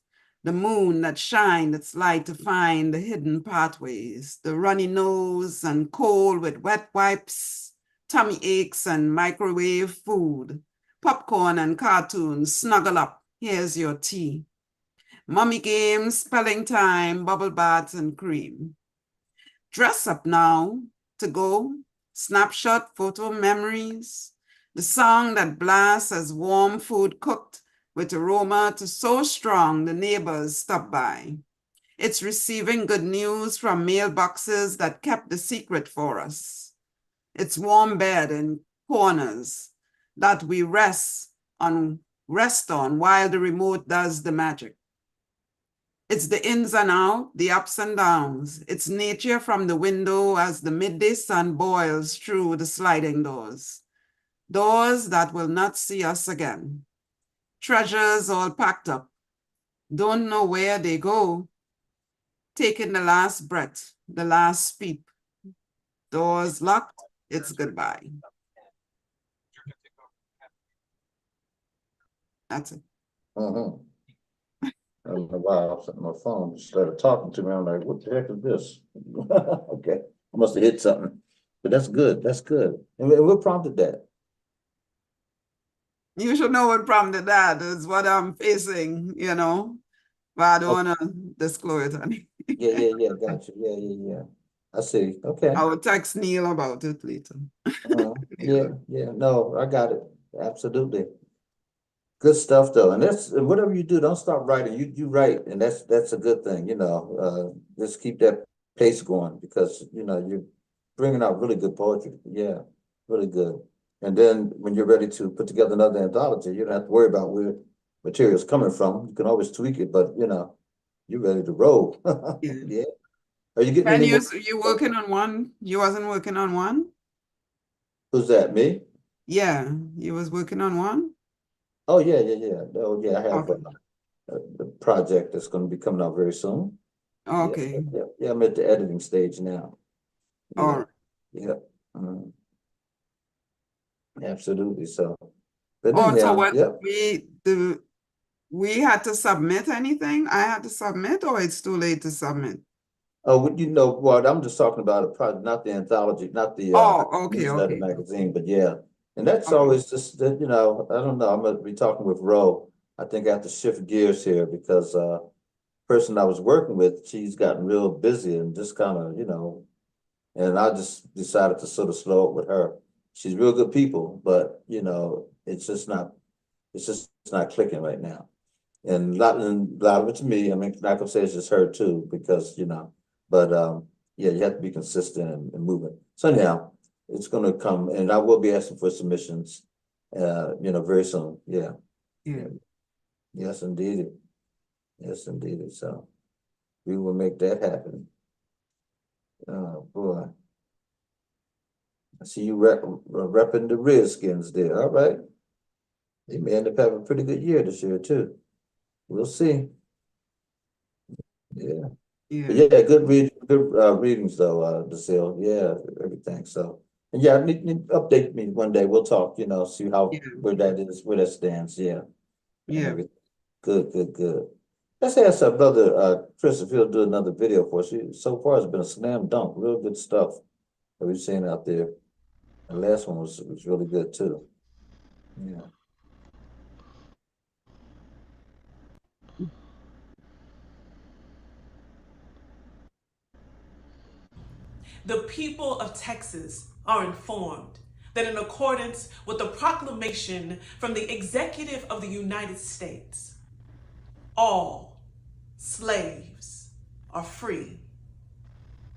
the moon that shined its light to find the hidden pathways, the runny nose and cold with wet wipes, tummy aches and microwave food, popcorn and cartoons, snuggle up, here's your tea. Mummy games, spelling time, bubble baths and cream. Dress up now to go. Snapshot photo memories, the song that blasts as warm food cooked with aroma to so strong the neighbors stop by. It's receiving good news from mailboxes that kept the secret for us. It's warm bed in corners that we rest on while the remote does the magic. It's the ins and outs, the ups and downs. It's nature from the window as the midday sun boils through the sliding doors. Doors that will not see us again. Treasures all packed up. Don't know where they go. Taking the last breath, the last peep. Doors locked, it's goodbye. That's it. Mhm. I don't know why I was on my phone, just started talking to me. I'm like, what the heck is this? Okay, I must have hit something. But that's good. That's good. And what prompted that? You should know what prompted that is what I'm facing, but I don't want to disclose it, honey. Yeah. Gotcha. Yeah. I see. Okay. I will text Neil about it later. Yeah. No, I got it. Absolutely. Good stuff though. And that's whatever you do, don't stop writing. You write, and that's a good thing, just keep that pace going because you're bringing out really good poetry. Yeah, really good. And then when you're ready to put together another anthology, you don't have to worry about where material's coming from. You can always tweak it, but you're ready to roll. Yeah. Yeah. Are you getting And any more? you working on one? You wasn't working on one? Who's that? Me? Yeah, you was working on one? Oh yeah. Oh yeah, I have Okay. the project that's going to be coming out very soon. Okay. Yeah, I'm at the editing stage now. All right. Yeah. Absolutely. So, but Oh, so anyhow, what yeah. we had to submit anything? I had to submit, or it's too late to submit? Oh, well, I'm just talking about a project, not the anthology, not the Oh, okay, newsletter okay. magazine, but yeah. And that's Okay. always just that, I don't know. I'm gonna be talking with Ro. I think I have to shift gears here because person I was working with, she's gotten real busy and just kind of, and I just decided to sort of slow it with her. She's real good people, but it's just not clicking right now. And a lot of it to me, I mean, not gonna say it's just her too, because but yeah, you have to be consistent and moving. So anyhow, it's gonna come, and I will be asking for submissions, very soon. Yeah. Yeah. Yes, indeed. Yes, indeed. So we will make that happen. Oh boy. I see you repping the Redskins there. All right. They may end up having a pretty good year this year too. We'll see. Yeah. But Yeah. yeah, good readings though, Dasile. Yeah, everything. So, and yeah, need update me one day. We'll talk. See Yeah. where that is, where that stands. Yeah, and Yeah. everything. Good. Let's ask our brother Chris if he'll do another video for us. So far, it's been a slam dunk. Real good stuff that we've seen out there. The last one was really good too. Yeah. The people of Texas are informed that in accordance with the proclamation from the Executive of the United States, all slaves are free.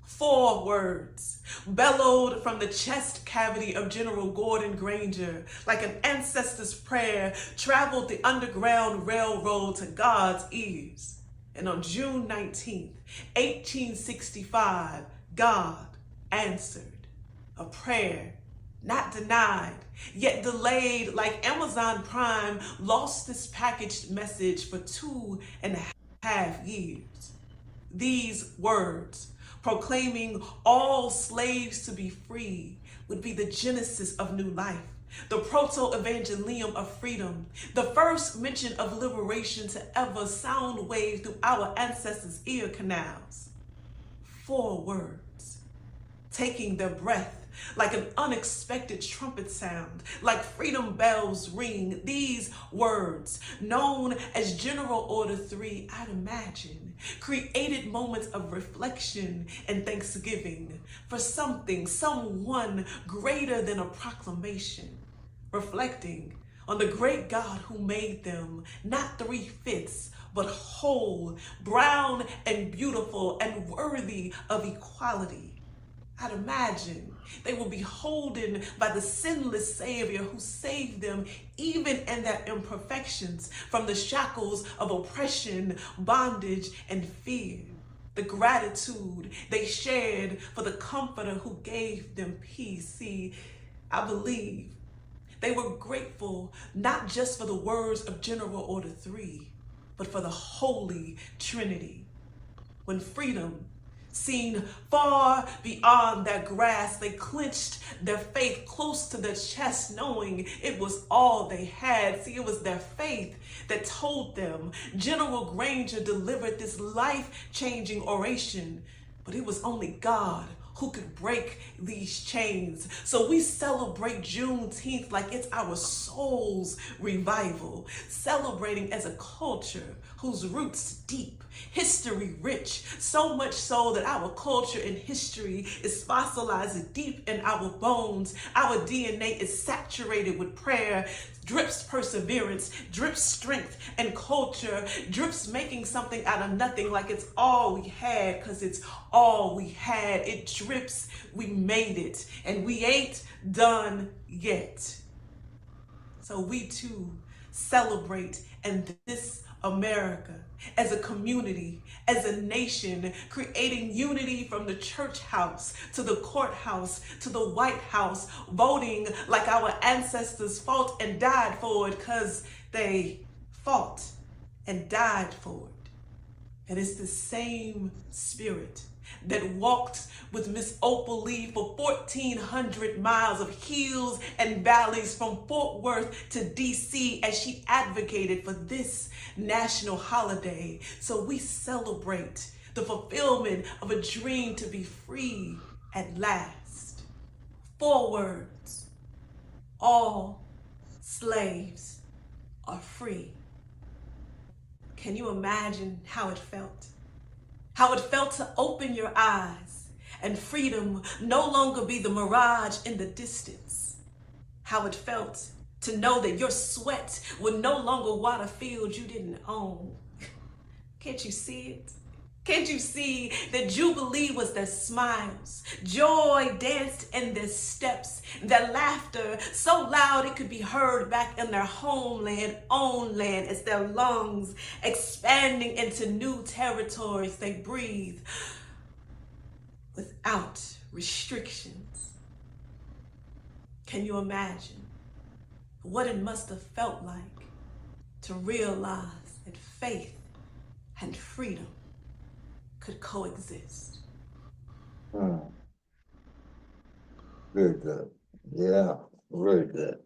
4 words bellowed from the chest cavity of General Gordon Granger like an ancestor's prayer traveled the Underground Railroad to God's ears. And on June 19th, 1865, God answered a prayer not denied, yet delayed like Amazon Prime lost this packaged message for 2.5 years. These words, proclaiming all slaves to be free, would be the genesis of new life, the proto-evangelium of freedom, the first mention of liberation to ever sound wave through our ancestors' ear canals. 4 words, taking their breath like an unexpected trumpet sound, like freedom bells ring. These words, known as General Order 3, I'd imagine, created moments of reflection and thanksgiving for something, someone greater than a proclamation, reflecting on the great God who made them, not 3/5, but whole, brown and beautiful and worthy of equality. I'd imagine they will be holden by the sinless Savior who saved them even in their imperfections from the shackles of oppression, bondage, and fear. The gratitude they shared for the Comforter who gave them peace. See, I believe they were grateful not just for the words of General Order 3, but for the Holy Trinity. When freedom seen far beyond their grasp, they clenched their faith close to their chest, knowing it was all they had. See, it was their faith that told them. General Granger delivered this life-changing oration, but it was only God who could break these chains. So we celebrate Juneteenth like it's our soul's revival, celebrating as a culture whose roots deep, history rich, so much so that our culture and history is fossilized deep in our bones. Our DNA is saturated with prayer, drips perseverance, drips strength and culture, drips making something out of nothing like it's all we had, because it's all we had. It drips, we made it, and we ain't done yet. So we too celebrate in this America, as a community, as a nation, creating unity from the church house to the courthouse to the White House, voting like our ancestors fought and died for it, because they fought and died for it. And it's the same spirit that walked with Miss Opal Lee for 1,400 miles of hills and valleys from Fort Worth to DC as she advocated for this national holiday. So we celebrate the fulfillment of a dream to be free at last. 4 words: all slaves are free. Can you imagine how it felt? How it felt to open your eyes and freedom no longer be the mirage in the distance. How it felt to know that your sweat would no longer water fields you didn't own. Can't you see it? Can't you see that Jubilee was their smiles? Joy danced in their steps, their laughter so loud it could be heard back in their homeland, own land, as their lungs expanding into new territories they breathe without restrictions. Can you imagine what it must have felt like to realize that faith and freedom could coexist? Very good. Yeah, very good.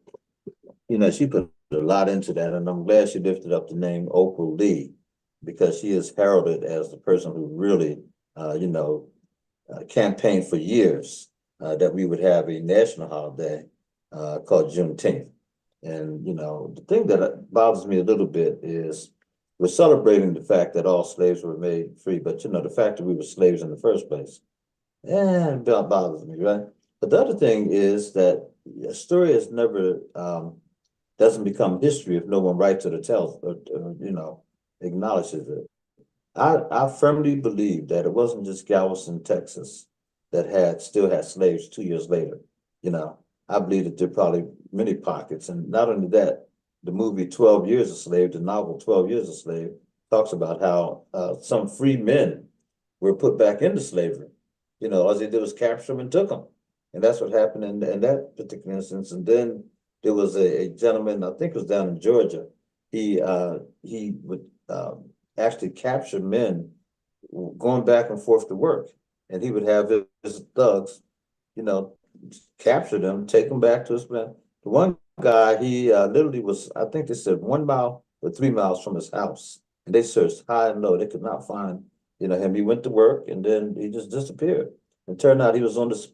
You know, she put a lot into that, and I'm glad she lifted up the name Opal Lee, because she is heralded as the person who really, campaigned for years that we would have a national holiday called Juneteenth. And, you know, the thing that bothers me a little bit is we're celebrating the fact that all slaves were made free, but, you know, the fact that we were slaves in the first place, it bothers me, right? But the other thing is that a story is never, doesn't become history if no one writes it or tells, or acknowledges it. I firmly believe that it wasn't just Galveston, Texas, that still had slaves 2 years later. You know, I believe that there are probably many pockets, and not only that, the movie 12 Years a Slave, the novel 12 Years a Slave, talks about how some free men were put back into slavery. You know, all they did was capture them and took them. And that's what happened in that particular instance. And then there was a gentleman, I think it was down in Georgia. He would actually capture men going back and forth to work. And he would have his thugs, you know, capture them, take them back to his plant. The one guy, he literally was, I think they said 1 mile or 3 miles from his house. And they searched high and low. They could not find, him. He went to work and then he just disappeared. It turned out he was on this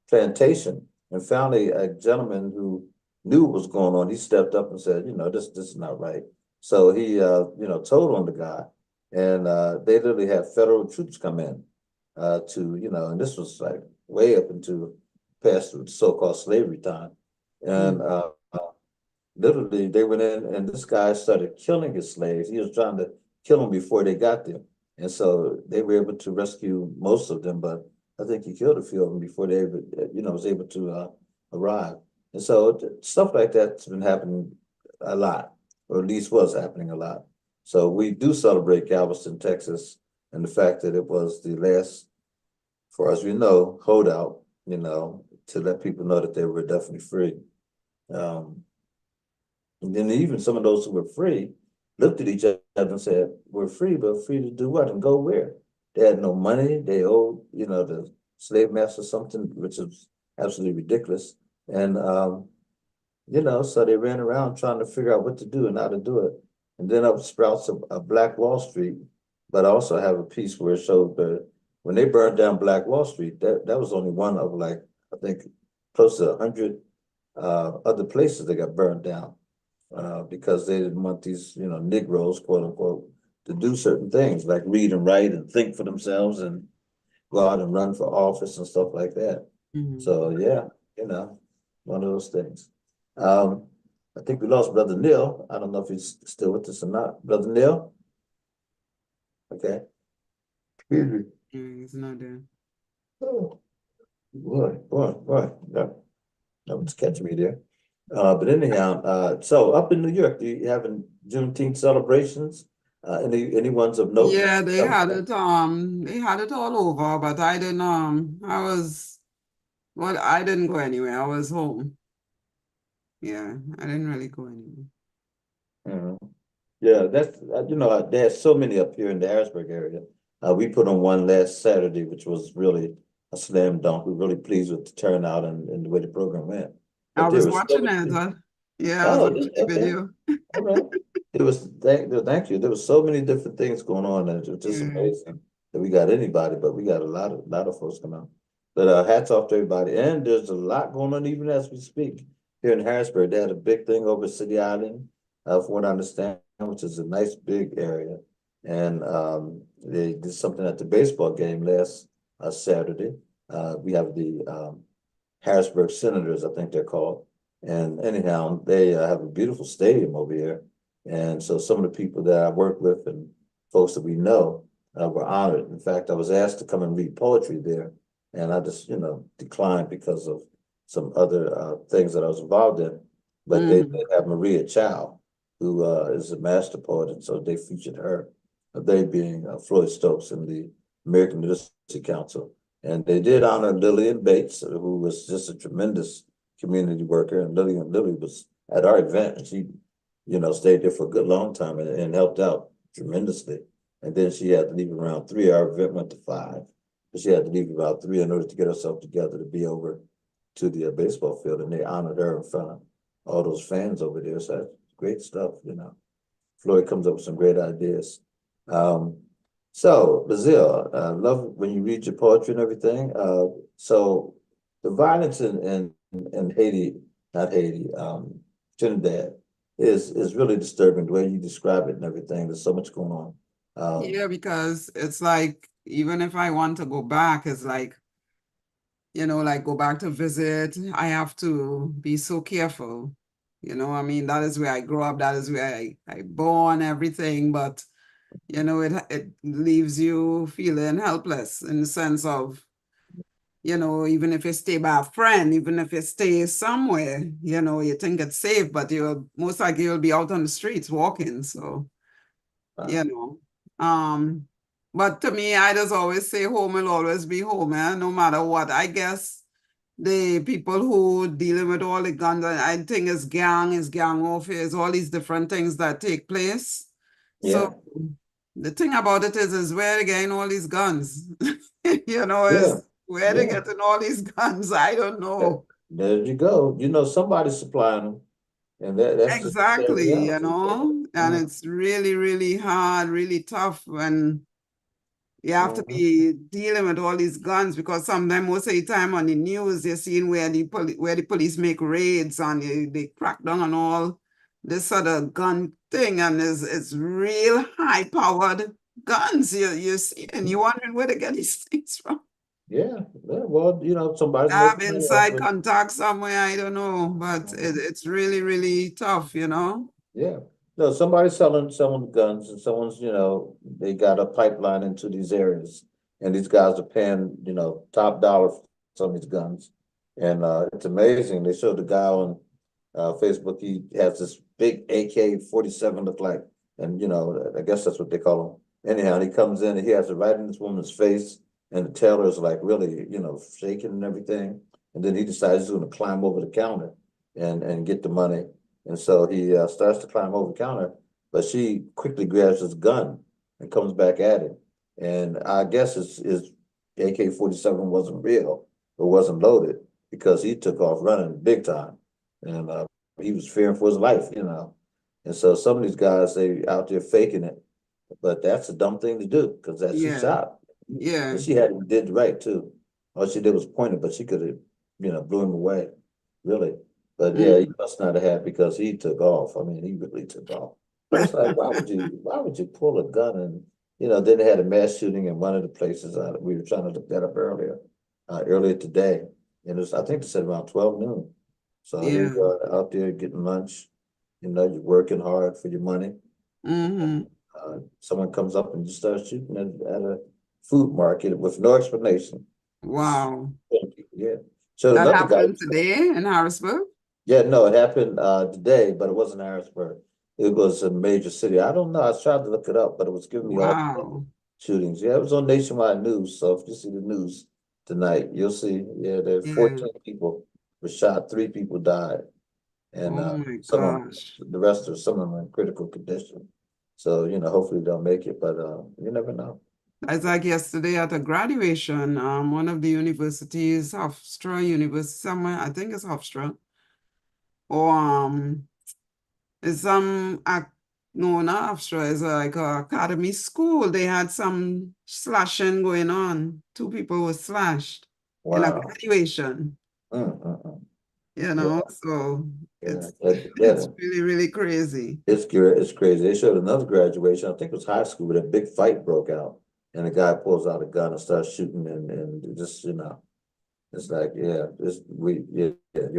plantation, and finally a gentleman who knew what was going on, he stepped up and said, this is not right. So he, told on the guy, and they literally had federal troops come in and this was like way up into past the so-called slavery time. And literally they went in and this guy started killing his slaves. He was trying to kill them before they got there. And so they were able to rescue most of them, but I think he killed a few of them before they, was able to arrive. And so stuff like that's been happening a lot, or at least was happening a lot. So we do celebrate Galveston, Texas, and the fact that it was the last, for as we know, holdout, to let people know that they were definitely free. And then even some of those who were free looked at each other and said, we're free, but free to do what and go where? They had no money. They owed, the slave master something, which is absolutely ridiculous. And, so they ran around trying to figure out what to do and how to do it. And then up sprouts a Black Wall Street, but I also have a piece where it showed when they burned down Black Wall Street, that was only one of I think close to 100 other places that got burned down because they didn't want these, Negroes, quote unquote, to do certain things like read and write and think for themselves and go out and run for office and stuff like that. So yeah, one of those things. I think we lost Brother Neil. I don't know if he's still with us or not. Brother Neil? Okay. Excuse me. He's not there. Oh, boy. Yeah. That was catching me there. But anyhow, so up in New York, do you having Juneteenth celebrations? Any ones of note? Yeah, they had it all over, but I didn't I didn't go anywhere. I was home. Yeah, I didn't really go anywhere. Yeah, that's, there's so many up here in the Harrisburg area. We put on one last Saturday, which was really a slam dunk. We're really pleased with the turnout and the way the program went. I But there was was so watching it. many, Yeah, I was oh, watching the okay, video. all right. Thank you. There was so many different things going on, and it was just Yeah. amazing that we got anybody, but we got a lot of folks come out. But hats off to everybody. And there's a lot going on even as we speak. Here in Harrisburg, they had a big thing over City Island, from what I understand, which is a nice big area. And they did something at the baseball game last Saturday. We have the Harrisburg Senators, I think they're called. And anyhow, they have a beautiful stadium over here. And so some of the people that I work with and folks that we know were honored. In fact, I was asked to come and read poetry there, and I just, declined because of some other things that I was involved in. But they Mhm. did have Maria Chow, who is a master poet, and so they featured her. They being Floyd Stokes and the American Literacy Council. And they did honor Lillian Bates, who was just a tremendous community worker. And Lily was at our event, and she, stayed there for a good long time and helped out tremendously. And then she had to leave around 3. Our event went to 5, but she had to leave about 3 in order to get herself together to be over to the baseball field. And they honored her in front of all those fans over there. So that's great stuff. Floyd comes up with some great ideas. So, Bazil, I love when you read your poetry and everything. So the violence in Haiti, not Haiti, Trinidad, is really disturbing the way you describe it and everything. There's so much going on. Yeah, because it's like, even if I want to go back, it's like, like go back to visit, I have to be so careful. I mean, that is where I grew up, that is where I born, everything, but it leaves you feeling helpless in the sense of, even if you stay by a friend, even if you stay somewhere, you think it's safe, but you'll most likely you'll be out on the streets walking. So, you know. Um, but to me, I just always say home will always be home, no matter what. I guess the people who dealing with all the guns, I think it's gang warfare, it's all these different things that take place. Yeah, So the thing about it is where they getting all these guns. yeah, Is where they yeah. getting all these guns. I don't know. There you go. Somebody's supplying them, and that's just the sad Exactly, reality. and it's really, really hard, really tough when you have to Mhm. be dealing with all these guns, because sometimes most of the time on the news you're seeing where the police make raids and they crack down on all this sort of gun thing, and it's real high powered guns you see, and you're wondering where they get these things from. Yeah, well, somebody's Have making money off inside of. contact somewhere, I don't know, but Mhm. it's really, really tough. Yeah. No, somebody's selling guns, and someone's, they got a pipeline into these areas, and these guys are paying, top dollar for some of these guns. And it's amazing. They showed the guy on Facebook. He has this big AK-47 look like, and I guess that's what they call him. Anyhow, he comes in and he has it right in this woman's face, and the tailor is like really, shaking and everything. And then he decides he's going to climb over the counter and get the money. And so he starts to climb over the counter, but she quickly grabs his gun and comes back at him. And I guess his AK-47 wasn't real or wasn't loaded, because he took off running big time. And he was fearing for his life. And so some of these guys, they out there faking it, but that's a dumb thing to do, because that's she Yeah, shot. yeah. And she had did right too. All she did was point it, but she could have, blew him away, really. But yeah, he Mm. must not have had, because he took off. I mean, he really took off. It's like, why would you pull a gun? And then they had a mass shooting in one of the places. We were trying to look that up earlier today, and it was, I think they said around 12 noon. So here Yeah. you are out there getting lunch. You're working hard for your money. Mm-hmm. Someone comes up and just starts shooting at a food market with no explanation. Wow. Yeah. So That another guy. happened today in Harrisburg? Yeah, no, it happened today, but it wasn't Harrisburg. It was a major city. I don't know. I was trying to look it up, but it was giving me all Wow. shootings. Yeah, it was on nationwide news. So if you see the news tonight, you'll see. Yeah, there are Yeah. 14 people were shot, 3 people died, and Oh my some of them, gosh. the rest of some of them are in critical condition. So, hopefully they'll make it, but you never know. It's like yesterday at a graduation, one of the universities, Hofstra University, somewhere, I think it's Hofstra, or it's no, not Hofstra, it's like a academy school. They had some slashing going on. 2 people were slashed in a Wow. graduation, Yeah, so yeah. it's really, really crazy. It's crazy. They showed another graduation. I think it was high school, but a big fight broke out, and a guy pulls out a gun and starts shooting, and just it's like you're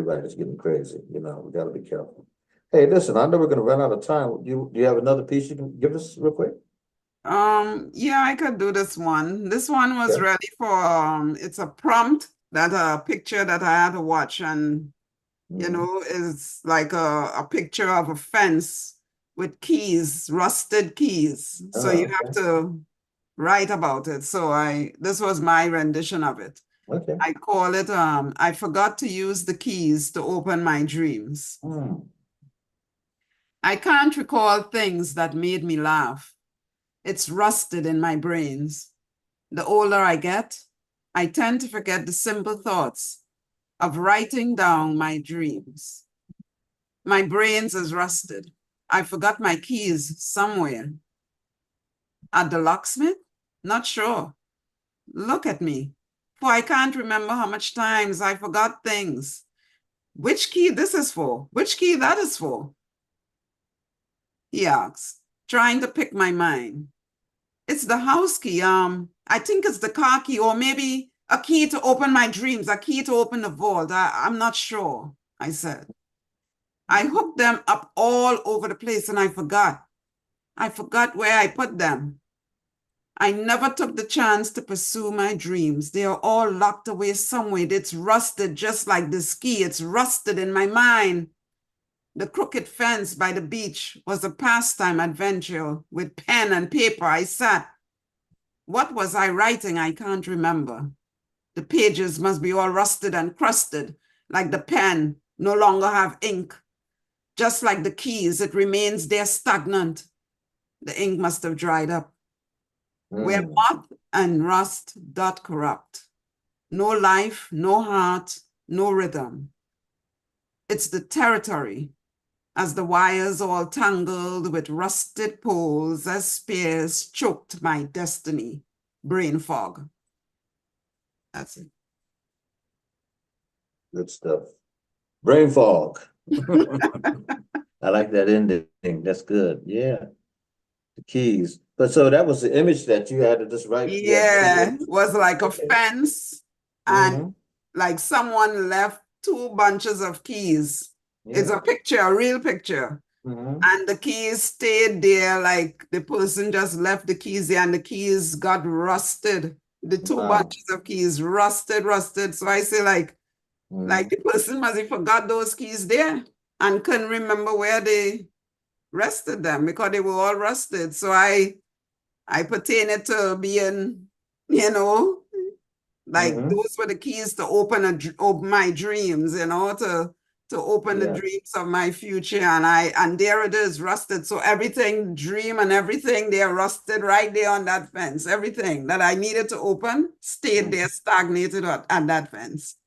right. It's getting crazy. We got to be careful. Hey, listen, I know we're gonna run out of time. Do you have another piece you can give us real quick? Yeah, I could do this one. This one was Yeah. ready for it's a prompt that a picture that I had to watch, and is like a picture of a fence with keys, rusted keys. So you have to write about it. So this was my rendition of it. Okay. I call it I forgot to use the keys to open my dreams. I can't recall things that made me laugh. It's rusted in my brains. The older I get, I tend to forget the simple thoughts of writing down my dreams. My brains is rusted. I forgot my keys somewhere. At the locksmith? Not sure. Look at me, for I can't remember how much times I forgot things. Which key this is for? Which key that is for? He asks, trying to pick my mind. It's the house key. I think it's the car key, or maybe a key to open my dreams, a key to open the vault. I'm not sure, I said. I hooked them up all over the place and I forgot. I forgot where I put them. I never took the chance to pursue my dreams. They are all locked away somewhere. It's rusted just like this key. It's rusted in my mind. The crooked fence by the beach was a pastime adventure. With pen and paper, I sat. What was I writing? I can't remember. The pages must be all rusted and crusted, like the pen no longer have ink. Just like the keys, it remains there stagnant. The ink must have dried up. Where moth and rust doth corrupt. No life, no heart, no rhythm. It's the territory, as the wires all tangled with rusted poles as spears choked my destiny. Brain fog. That's it. Good stuff. Brain fog. I like that ending. That's good. Yeah. The keys. But so that was the image that you had to just write. Yeah, it was like a fence, and like someone left 2 bunches of keys. It's a picture, a real picture. And the keys stayed there, like the person just left the keys there and the keys got rusted. The 2 bunches of keys rusted. So I say like the person must have forgot those keys there and couldn't remember where they rested them because they were all rusted. So I pertain it to being, like those were the keys to open my dreams, to open the dreams of my future. And there it is, rusted. So everything, dream and everything, they're rusted right there on that fence. Everything that I needed to open stayed there, stagnated at that fence.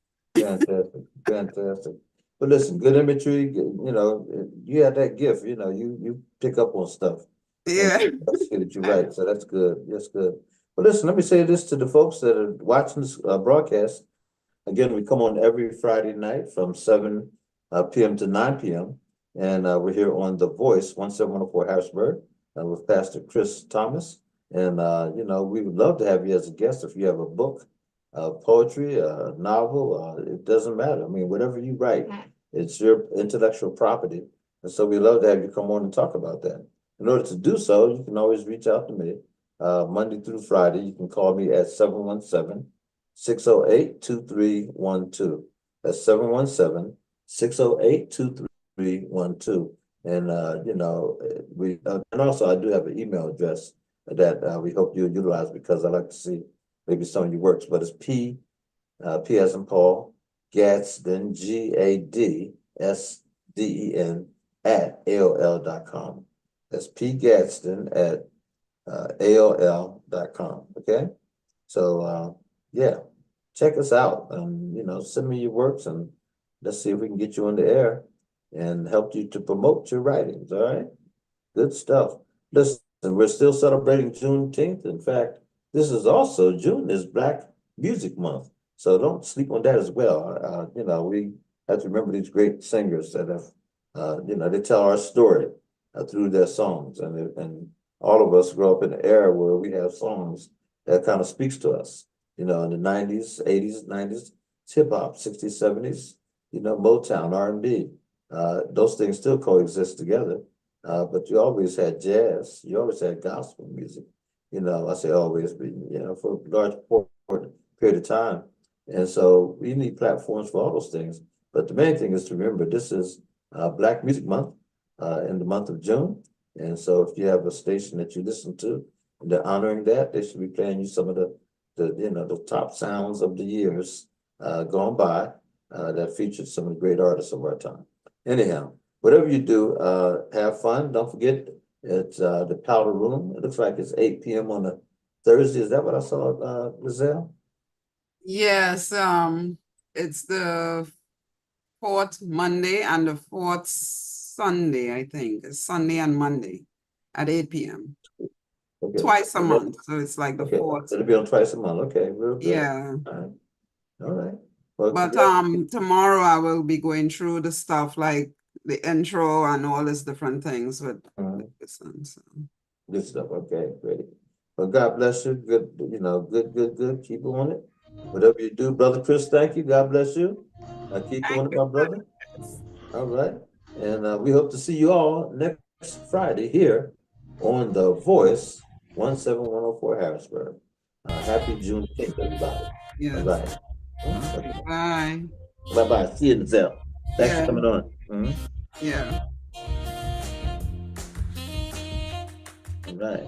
Fantastic. But listen, good imagery, you have that gift, you pick up on stuff. Yeah. That's good that you write, so that's good. That's good. But listen, let me say this to the folks that are watching this broadcast. Again, we come on every Friday night from 7 p.m. to 9 p.m. And we're here on The Voice, 17104 Harrisburg, with Pastor Chris Thomas. And, we would love to have you as a guest if you have a book, poetry, a novel, it doesn't matter. I mean, whatever you write, it's your intellectual property. And so we love to have you come on and talk about that. In order to do so, you can always reach out to me Monday through Friday. You can call me at 717-608-2312. That's 717-608-2312. And, and also I do have an email address that we hope you'll utilize because I like to see maybe some of your works, but it's P as in Paul, Gadsden, GADSDEN @ AOL.com. That's P Gadsden at AOL.com. Okay. So yeah, check us out. Send me your works and let's see if we can get you on the air and help you to promote your writings. All right. Good stuff. Listen, we're still celebrating Juneteenth. In fact, this is also June is Black Music Month. So don't sleep on that as well. We have to remember these great singers that have, they tell our story through their songs. And all of us grow up in an era where we have songs that kind of speaks to us. In the 90s, 80s, 90s, it's hip hop, 60s, 70s, Motown, R&B. Those things still coexist together. But you always had jazz, you always had gospel music, I say always, but for a large period of time. And so we need platforms for all those things. But the main thing is to remember this is Black Music Month in the month of June. And so if you have a station that you listen to and they're honoring that, they should be playing you some of the top sounds of the years gone by that featured some of the great artists of our time. Anyhow, whatever you do, have fun. Don't forget, it's the Powder Room. It looks like it's 8 p.m. on a Thursday. Is that what I saw, Lizelle? Yes, it's the fourth Monday and the fourth Sunday, I think. It's Sunday and Monday at 8 p.m. Okay. Twice a month. So it's like the Okay. fourth. It'll be on twice a month. Okay, real good. Yeah. All right. Well, But tomorrow I will be going through the stuff like the intro and all these different things with listen, so. Good stuff. Okay, great. Well, God bless you. Good, good. Keep on it. Whatever you do, Brother Chris, thank you. God bless you. Keep doing it, my brother. All right. And we hope to see you all next Friday here on The Voice, 17104 Harrisburg. Happy Juneteenth, everybody. Yes. Bye-bye. Bye. Bye-bye. See you in the cell. Thanks for coming on. Yeah. All right.